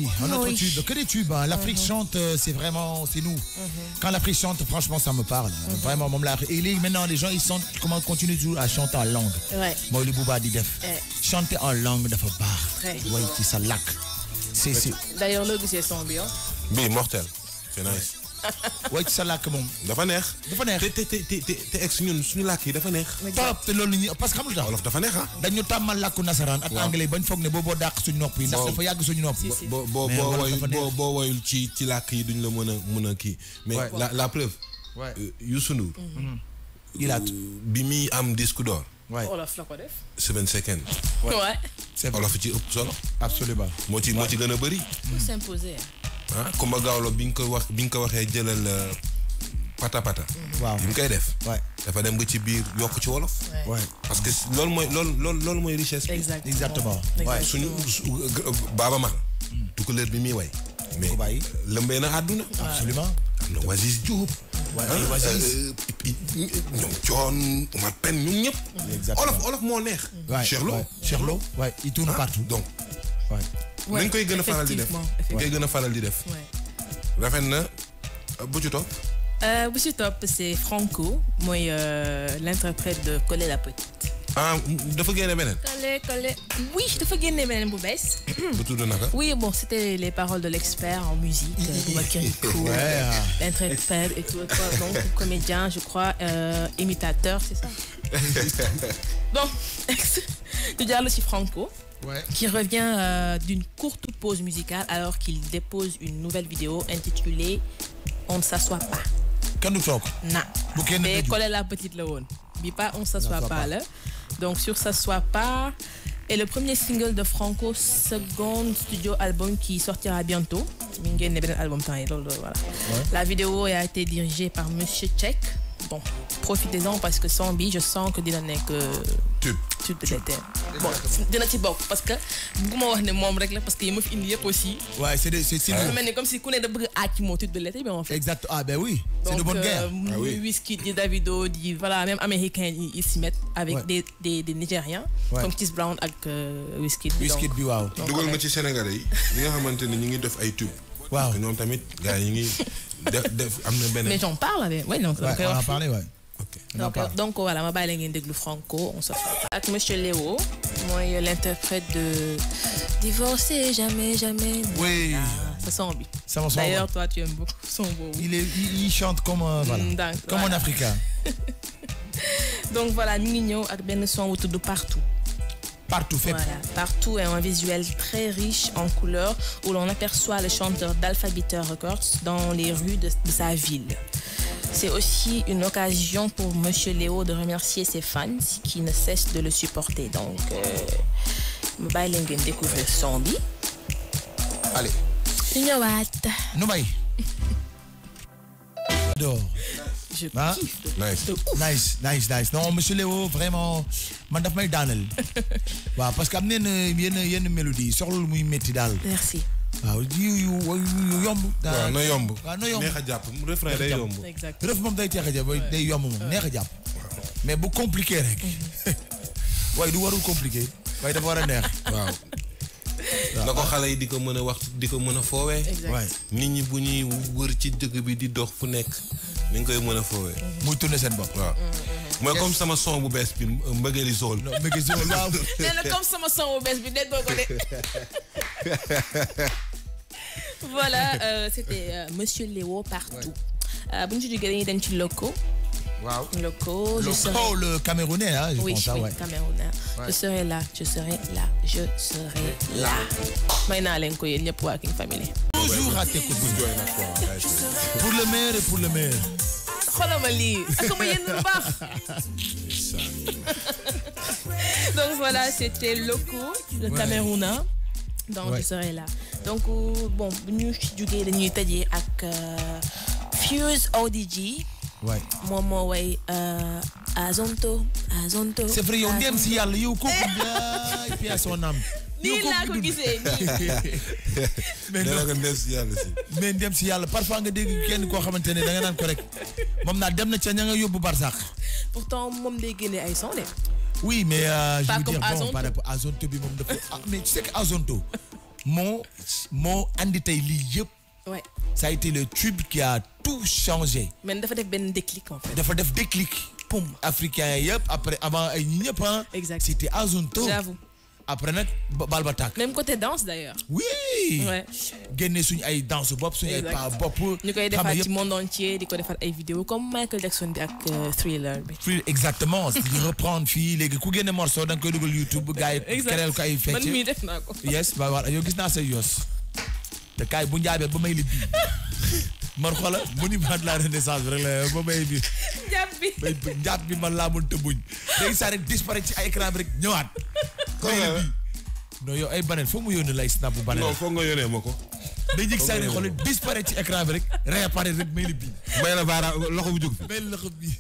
aussi. Un autre tube. Que des tubes. Hein. L'Afrique chante, c'est vraiment, c'est nous. Quand l'Afrique chante, franchement, ça me parle. Vraiment, et maintenant, les gens, ils sont, comment continuent toujours à chanter en langue. Ouais. Moi, le Bouba dit def. Chanter en langue, dafa bar. Oui, qui ça lac. C'est. D'ailleurs, le c'est son bien. Bi mortel. C'est nice. Ouais, ci sa làkk moom. dafa neex. dafa neex te ex ñun suñu làkk yi dafa neex. trop te loolu ñi parce que xamul tax wolof dafa neex ah. dañu tàmmal làkku nasaraan ak anglais bañ foog ne boo dàq suñu nopp yi ndax dafa yàgg suñu nopp. boo woyul ci làkk yi duñ la mën a kii. mais la preuve. Youssou Ndour. bi muy am disque d'or. Wolof la ko def. 7 seconds. Ouais. Wolof ci ëpp solo. Absolument. moo ci gën a bëri. Pour s'imposer. ah Kumba Gawlo bi nga ko waxee jëlal pata. waaw bi nga koy def. dafa dem ba ci biir yokk ci wolof. parce que loolu mooy richesse bi. exactement. suñu Baaba Maal. tukulóor bi muy way. mais lëmbee na àdduna. absolument. am na Wasis Diop. ñoom Thione Omar Pène ñun ñëpp. olof moo neex. Cheikh Lo il tourne partout donc. nañ koy gën a faral di def ngay gën a faral di def. rafet na bu ci topp. Bu ci topp c'est Franco mooy l'interprète de Collé la Petite. ah dafa génne beneen. Collé oui dafa génne beneen bu bees. bu tudd naka. oui bon c'était les paroles de l'expert en musique. Kirikou, l'interprète et tout donc comédien je crois imitateur c'est ça. bon tu jàll ci Franco. Qui revient d'une courte pause musicale alors qu'il dépose une nouvelle vidéo intitulée On ne s'assoit pas. Quand nous toog. Non. Mais Collé la Petite la woon. Bi pas On s'assoit pas là. Donc sur S'assoit pas est le premier single de Franco, second studio album qui sortira bientôt. Mi ngi génne beneen album temps yi loolu voilà. La vidéo a été dirigée par Monsieur Check. Bon, profitez-en parce que sans bi je sens que dina nekk tube de l'été. Bon, dina ci bokk parce que bëgguma wax ne moom rek la parce que yi ma fi indi yëpp aussi. Ouais, c'est mel ni comme si ku ne da bëgg aaj moo tube de l'été mais en fait. Exact. Ah ben oui, c'est de bonne guerre. Wizkid, di Davido, di voilà même américains ils s'y mettent avec des Nigériens comme Chris Brown ak Wizkid bi waaw. dugal ma ci Sénégalais yi ñi nga xamante ne ñu ngi def ay tube. waaw ñoom tamit gars yi ñu ngi def am na beneen. Mais j'en parle avec donc on en a parlé donc voilà ma bàyyi la ngeen déglu Franco on s'assoit pas ak Monsieur Léo mooy l'interprète de Divorcer jamais. Oui. Ça sent bi. D'ailleurs toi tu aimes beaucoup son beau. Il chante comme voilà. Comme un Africain. Donc voilà ñu ngi ñëw ak benn son wu tudd Partout. Partout fait. Voilà, Partout est un visuel très riche en couleurs où l'on aperçoit le chanteur d'Alpha Bitter Records dans les rues de sa ville. C'est aussi une occasion pour Monsieur Léo de remercier ses fans qui ne cessent de le supporter. Donc, ma bàyyi leen ngeen découvrir son bi. Allez. ñu ñëwaat. nu may. J'adore. Je kiffe. Nice. Non, Monsieur Léo, vraiment, man daf may daanal. waaw parce que am nañ yenn mélodie soxlul muy métti daal. Merci. waaw yu yomb. waaw na yomb. neex a jàpp refrain day yomb. exactement ref moom day teex a jàpp day yomb moom neex a jàpp. mais bu compliqué rek. waaye du warul compliqué waaye dafa war a neex. waaw. na ko xale yi di ko mën a wax di ko mën a foowee. nit ñi bu ñuy wër ci dëkk bi di dox fu nekk. ni nga koy mën a foowee. muy tourner seen bopp. waaw. mooy comme sama son bu bees bi mbëggeeli Zol. mbëggeeli Zol waaw. nee na comme sama son bu bees bi déggoo ko de. Voilà, c'était Monsieur Léo Partout. Bu ñu ci jógee dañuy dem ci Loco. Waaw. Loco, le Camerounais, hein, je pense. Oui, Camerounais. Je serai là. May naa leen ko yéen ñëpp waa King Family. Toujours à tes côtés. Pour le meilleur et pour le meilleur. Xoolal ma lii ak ma yéen lu baax. Donc voilà, c'était Loco, le Camerounais. Donc je serai là. Donc bon bu ñu jógee dañuy tëjee ak Fuse ODG. Ouais. moom moo way Azonto. C'est vrai yow ndem si yàlla yow kooku jaay puis son âme. nii laa ko gisee nii. mais ndem si yàlla parfois nga dégg kenn koo xamante ne da nga naan ko rek moom naa dem na ca ña nga yóbbu Barsax. Pourtant moom day génne ay son de. Oui mais je veux dire bon par rapport à Azonto bi moom dafa mais tu sais que Azonto moo andi tey lii yëpp. Ouais. Ça a été le tube qui a tout changé. Mais dafa def benn déclic en fait. dafa def déclic. Poum africain yëpp après avant ay ñi ñëpp ah. Exact. C'était Azonto. J'avoue. Après nag bal ba tàkk. Même côté danse d'ailleurs. Oui. Ouais. génne suñu ay danse bopp suñu ay pas bopp. ñu koy defaat ci monde entier di ko defaat ay vidéos comme Michael Jackson bi ak Thriller bi. Exactement di reprendre fii léegi ku génne morceau da nga koy dugal YouTube gars yi kereel ko ay fecc. Man mii def naa ko. Yes ba voilà yow gis naa say yos. te kaay bu njaabee ba may li bii. man xoolal monument de la renaissance rek la ba may bi. njàpp bi man laa mën te buñ. day saa rek disparaître ci ay écran bi rek ñëwaat. non yow ay banel foog mu yónnee lay snap bu banel. non foog nga yónnee ma ko. day jig saa rek xoolal disparaître ci écran bi rek réapparaître rek may li bii. may la baara loxo bu jóg fi. may la loxo bii.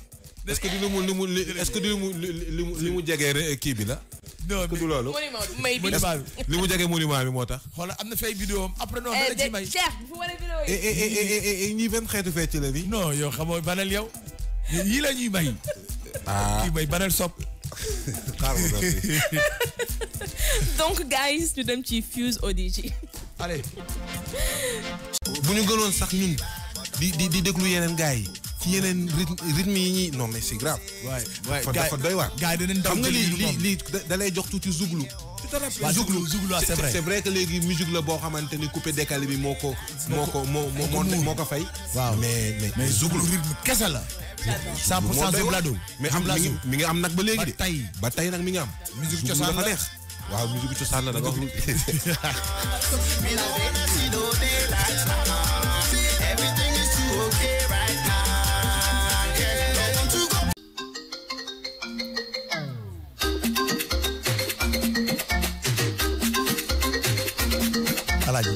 est-ce que li mu jegee kii bi la. non du loolu. li mu jegee monument bi moo tax. xoolal am na fay vidéo am après non dara ci may. ñii benn xeetu fecc la nii. non yow xamoo banel yow. yii la ñuy may. kii may banel sopp. Donc guys ñu dem ci Fuse ODG. allez. bu ñu gënoon sax ñun di déglu yeneen gars yi ci yeneen rythme yi ñuy non mais c'est grave. waay dafa doy waar. gars yi danañ daw xam nga lii da lay jox tuuti zouglu. zouglu c'est vrai que léegi musique la boo xamante ni coupé décalé bi moo ko fay. waaw mais zouglu rythme kese la. 100% Zeblado. mais mi ngi am nag ba léegi de. ba tey nag mi ngi am. musique cosaan la dafa neex. waaw musique cosaan la da nga wax lu. Alaaji.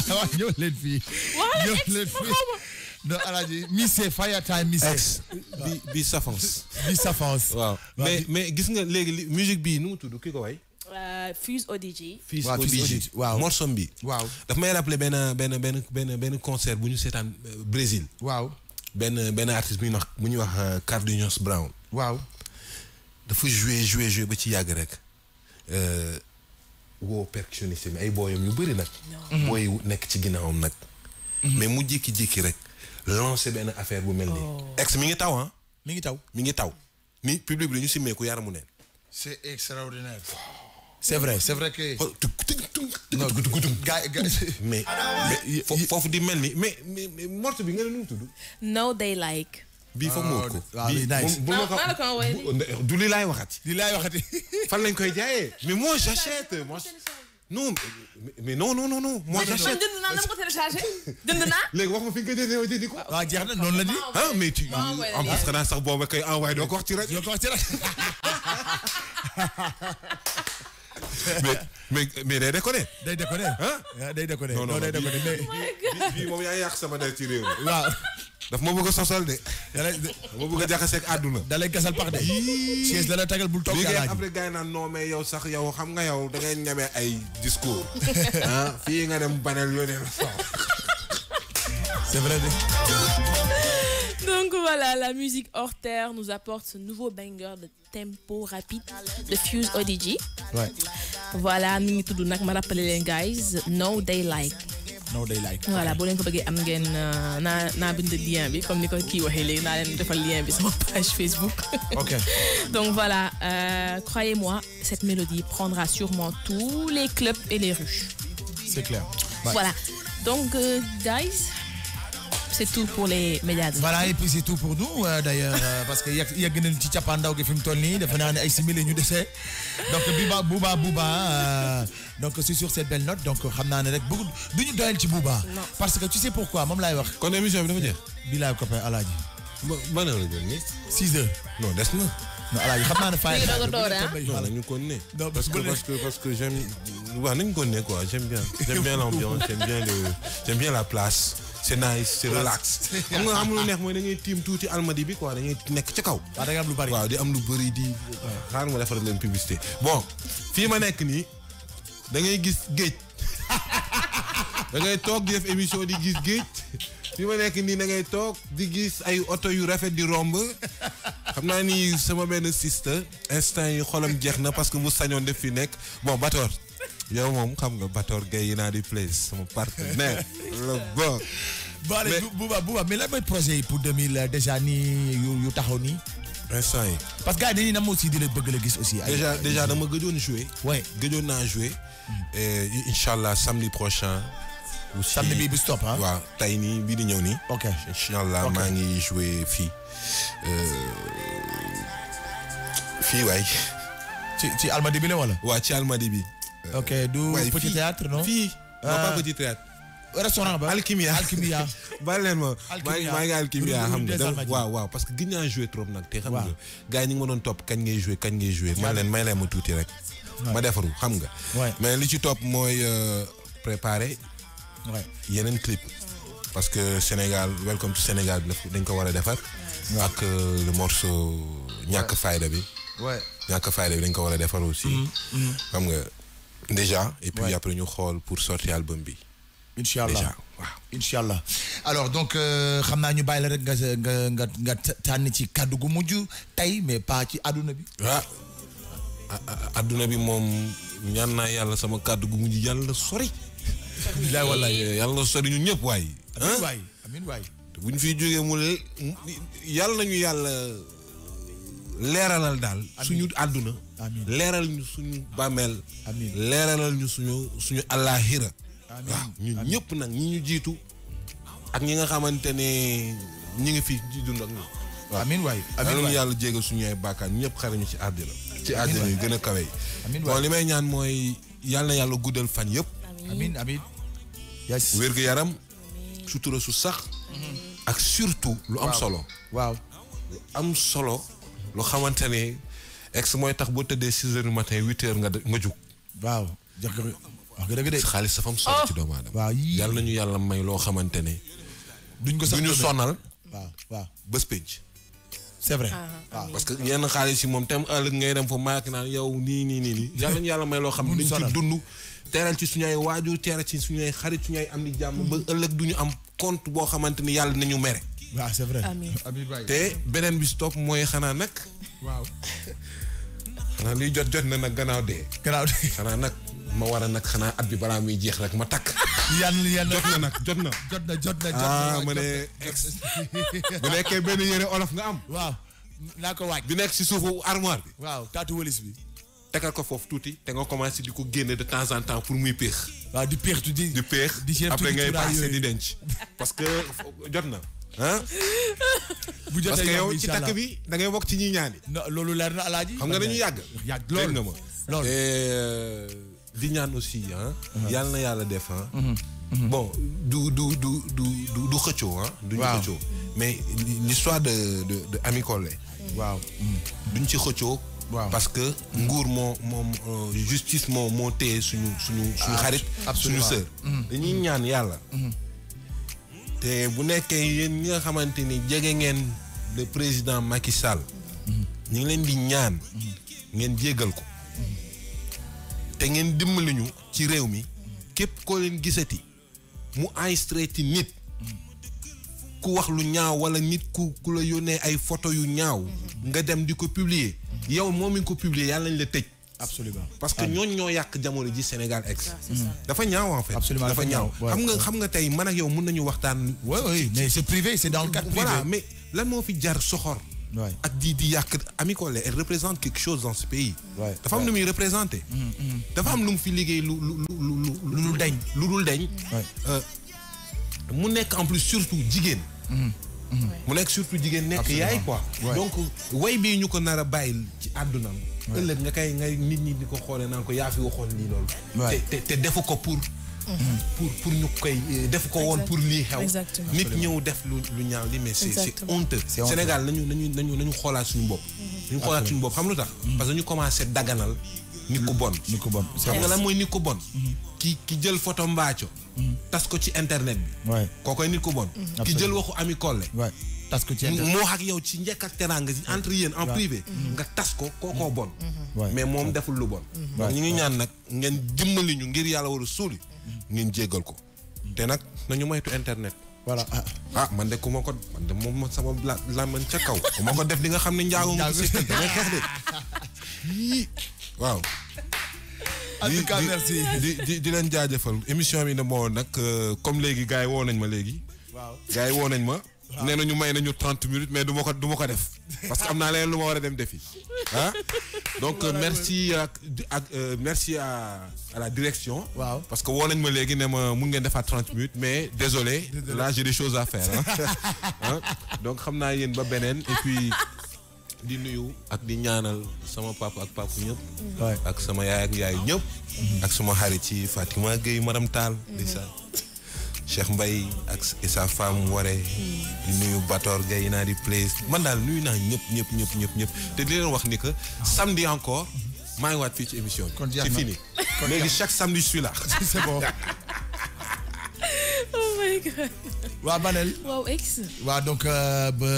waaw ñëw leen fii. ñëw leen fii. non Alaaji Missé fire time Missé. bi safance. bi safance. waaw mais gis nga léegi musique bii nu mu tudd ki ko way. Fuse ODG. Fuse ODG waaw morceau bi. waaw daf may rappelé benn concert bu ñu seetaan Brésil. waaw benn artiste bu ñuy wax Carlinhos Brown. waaw. dafa jouer ba ci yàgg rek. woo percussionniste mi ay booyam yu bëri nag. booy nekk ci ginnaawam nag. mais mu jékki-jékki rek lancer benn affaire bu mel nii. ex mi ngi taw ah. mi ngi taw. ni public bi ñu simmeeku yaramu neen. c'est extraordinaire. c'est vrai que. non mais foofu di mel ni mais morceau bi nga ne nu mu tudd. No They Like. bii foog mu wut ko. waaw du li laay waxati. fan lañ koy jaayee. mais moi j'achète non mais non. moi j'achète. jënd naa dama ko téléchargé. jënd naa. léegi wax ma fi nga jëndee ko. waaw jeex na noonu la di. ah mais tu en plus xanaa sax booba kay envoyé doo ko wax ci rajo. mais day déconné. ah day déconné. non day déconné mais. bii moom yaa yàq sama der ci réew mi. waaw. daf ma bëgg a sosal de. ma bëgg a jaxaseeg àdduna. da lay gasal pax de. chaise la tagal bul toog. léegi après gars yi naan non mais yow sax yow xam nga yow da ngay ñamee ay discours. ah fii nga dem banal yónnee la sax. c'est vrai. Donc voilà, la musique hors terre nous apporte ce nouveau banger de tempo rapide de Fuse ODG. Ouais. Voilà, mi ngi tudd nag ma rappelé leen guys, No They Like. No They Like. Voilà, boo leen ko bëggee am ngeen naa bind lien bi comme ni ko kii waxee léegi naa leen defal lien bi sama page Facebook. Ok. Donc voilà, croyez-moi, cette mélodie prendra sûrement tous les clubs et les rues. C'est clair. Ouais. Voilà. Donc guys, c'est tout pour les médias. Voilà, et puis c'est tout pour nous d'ailleurs parce que yegg nañ ci cappaandaw gi fi mu toll nii defe naa ne ay simili ñu dese donc Bouba donc c'est sur cette belle note donc xam naa ne rek bëgg duñu doyal ci Bouba. parce que tu sais pourquoi moom laay wax. kon émission bi dafa jeex. bi laay copain Alaaji. ban heure la jël nii. 6 heures. non des na. non Alaaji xam naa ne fay. non nañu ko ne. parce que j'aime waaw nañu ko ne quoi j'aime bien l'ambiance j'aime bien la place. c'est nice c'est relax. xam nga am lu neex mooy da ngay tiim tuuti almadi bi quoi da ngay nekk ca kaw. waaw da ngay am lu bari. waaw di am lu bari di. xaaral ma defaral leen publicité bon fii ma nekk nii da ngay gis géej da ngay toog di def émission di gis géej fii ma nekk nii da ngay toog di gis ay oto yu rafet di romb xam naa ni sama benn sister instant yi xolam jeex na parce que mu sañoon def fi nekk bon Bator yow moom xam nga Bator Gueye naa di place sama partenaire le bon. Bon allez Bouba mais lan mooy projet yi pour 2000 déjà nii yu taxaw nii. instant yi. parce que gars yi dañuy nam aussi di la bëgg la gis aussi. déjà dama gëjoon jouer. ouais gëjoon naa jouer. et inchallah samedi prochain. aussi samedi bii bi stop ah. waaw tey nii bii di ñëw nii. ok inchallah maa ngi jouer fii. fii waay. ci Almadi bi la wala. waaw ci Almadi bi. ok du petit théâtre non. fii non pas petit théâtre. restaurant ba Alkimia. baal leen ma maa ngi Alkimia xam nga waaw parce que gën naa jouer trop nag te xam nga gars yi ñu ngi ma doon topp kañ ngay jouer may leen ma tuuti rek ma defaru xam nga mais li ci topp mooy préparer yeneen clip parce que Sénégal Welcome to Sénégal dañ ko war a defar ak le morceau ñàkk fayda bi dañ ko war a defar aussi xam nga déjà et puis après ñu xool pour sortir album bi Inch'Allah waaw Inch'Allah alors donc xam naa ñu bàyyi la rek nga tànn ci kàddu gu mujj tey mais pas ci àdduna bi. waaw àdduna bi moom ñaan naa yàlla sama kàddu gu mujj yàlla sori. bilaay wallaay yàlla sori ñu ñëpp waay. amiin waay te bu ñu fiy jógee mu yàlla nañu yàlla leeralal daal. suñu àdduna. leeral ñu suñu bàmmeel. leeralal ñu suñu àllaaxira waaw ñun ñëpp nag ñi ñu jiitu ak ñi nga xamante ne ñi ngi fi di dund ak ñun. waaw amiin waay amiin waay yàlla jégal suñu ay bàkkaar ñëpp xare ñu ci àddina. ci àddina yu gën a kawe yi. bon li may ñaan mooy yàlla na yàlla guddal fan yëpp. amiin amiin. yes wér gu yaram sutura su sax. ak surtout lu am solo. waaw lu am solo. lu xamante ne ex mooy tax boo tëddee 6 heures du matin 8 heures nga jug. waaw wax dëgg de xaalis dafa am solo ci doomu aadama. waaw yàlla nañu yàlla may loo xamante ne. duñ ko sax duñu sonal. waaw bés penc. c'est vrai. waaw parce que yenn xaalis yi moom tam ëllëg ngay dem fa maak naan yow nii. yàlla nañu yàlla may loo xam ne dañ ci dund. teeral ci suñu ay waajur teeral ci suñu ay xarit suñu ay am ni jàmm ba ëllëg duñu am compte boo xamante ni yàlla nañu mere. waaw c'est vrai. te beneen bi stop mooy xanaa nag. waaw. xanaa liy jot na nag gannaaw dee. xanaa nag. ma war a nag xanaa at bi balaa muy jeex rek ma takk. yàlla jot na. ma ne ex bu nekkee benn yére olof nga am. waaw naa ko waaj. bi nekk si suufu armoire bi. waaw taatu wëlis bi. tegal ko foofu tuuti te nga commencé di ko génne de temps en temps pour muy péex. waaw di péex tuuti. di péex après ngay passé di denc. parce que jot na. ah. bu jotee parce que yow ci takk bi da ngay bokk ci ñi ñaani. non loolu leer na alaaji. xam nga dañuy yàgg. loolu nga ma. loolu di ñaan aussi yàlla na yàlla def bon du xëccoo duñu xëccoo mais l'histoire de Ami Collé waaw duñ ci xëccoo parce que nguur moo justice moo téye suñu xarit suñu sœur dañuy ñaan yàlla te bu nekkee yéen ñi nga xamante ni jege ngeen le président Macky Sall ñu ngi leen di ñaan ngeen jéggal ko te ngeen dimbali ñu ci réew mi képp koo leen gisati mu enregistré ci nit ku wax lu ñaaw wala nit ku la yónnee ay photo yu ñaaw nga dem di ko publier yow moom mi ngi ko publier yàlla nañ la tëj. absolument parce que ñooñ ñoo yàq jamono ji Sénégal ex. dafa ñaaw en fait. absolument dafa ñaaw xam nga tey man ak yow mën nañu waxtaan. oui mais c'est privé c'est dans le cadre privé. voilà mais lan moo fi jar soxor. ak di yàq Ami Collé elle représente quelque chose dans ce pays. dafa am lu muy représenté. dafa am lu mu fi liggéey lu dul deñ. mu nekk en plus surtout jigéen. mu nekk surtout jigéen nekk yaay quoi. donc way bii ñu ko nar a bàyyil ci àddunam. ëllëg nga nit ñi di ko xoolee naan ko yaa fi waxoon lii loolu. te defu ko pour ñu koy def ko woon pour lii xew. nit ñëw def lu ñaaw li mais c'est honteux. Sénégal nañu xoolaat suñu bopp. nañu xoolaat suñu bopp xam lu tax. parce que ñu commencé daganal nit ku bon. xam nga lan mooy nit ku bon. ki jël photo Mbaaco. tas ko ci internet bi. kookoy nit ku bon. ki jël waxu Ami Collé. tas ko ci moo ak yow ci njëkk ak teraanga entre yéen en privé. nga tas ko kookoo bon. mais moom deful lu bon. donc ñu ngi ñaan nag ngeen dimbali ñu ngir yàlla war a suuli. ngeen jéggal ko. te nag nañu moytu internet. voilà man de ku ma ko man de moom sama la man ca kaw. ku ma ko def di nga xam ne njaago nga si da ngay xeex de. waaw. En tout cas, merci. di leen jaajëfal émission bi ne moo nag comme léegi gars yi woo nañ ma léegi. waaw gars yi woo nañ ma. nee nañu may nañu 30 minutes mais du ma ko def parce que am naa leen lu ma war a dem defi ah. donc merci merci à la direction. waaw parce que woo nañ ma léegi ne ma mun ngeen defaat 30 minutes mais désolé là j'ai des choses à faire hein. Donc xam naa yéen ba beneen et puis. di nuyu ak di ñaanal sama papa ak papa ñëpp. ak sama yaay ak yaay ñëpp. ak sama xarit ci Fatima Gueye Maram Tall. Cheikh Mbaye ak et sa femme Waré. di nuyu Bator Gueye naa di place man daal nuyu naa ñëpp te di leen wax ni que samedi encore maa ngi waat fii ci émission bi. c'est fini léegi chaque samedi je suis là. c'est bon. Oh my God. waa Banel. waaw ex. waa donc ba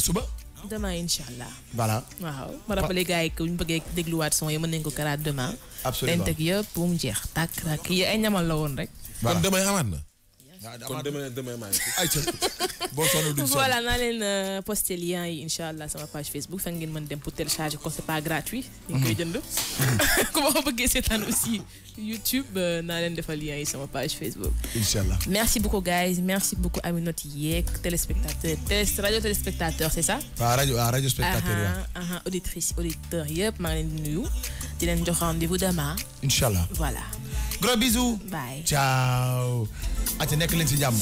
suba. Demain, Inch'Allah. Voilà. Waaw. Ma rappelé gars yi que ñu bëggee dégluwaat son yi mën nañ ko karaat demain. Absolument. Teg yëpp bu mu jeex tàkk tàkk yi ay ñamal la woon rek. kon demain amaat na. kon demain maa ngi ay bon sonn du voilà naa leen posté lien yi Inch'Allah sama page Facebook fa ngeen mën dem pour télécharger ko c'est pas gratuit. ñu koy jënd. ku ma ko bëggee seetaan aussi YouTube naa leen defal lien yi sama page Facebook. Inch'Allah. Merci beaucoup guys, merci beaucoup Aminata yeeg téléspectateurs radio téléspectateurs c'est ça. radio spectateur auditrice auditeur yëpp maa ngi leen di nuyu di leen jox rendez-vous demain. Inch'Allah. Voilà. Gros bisous. Bye. Ciao. ate nekk leen ci jàmm.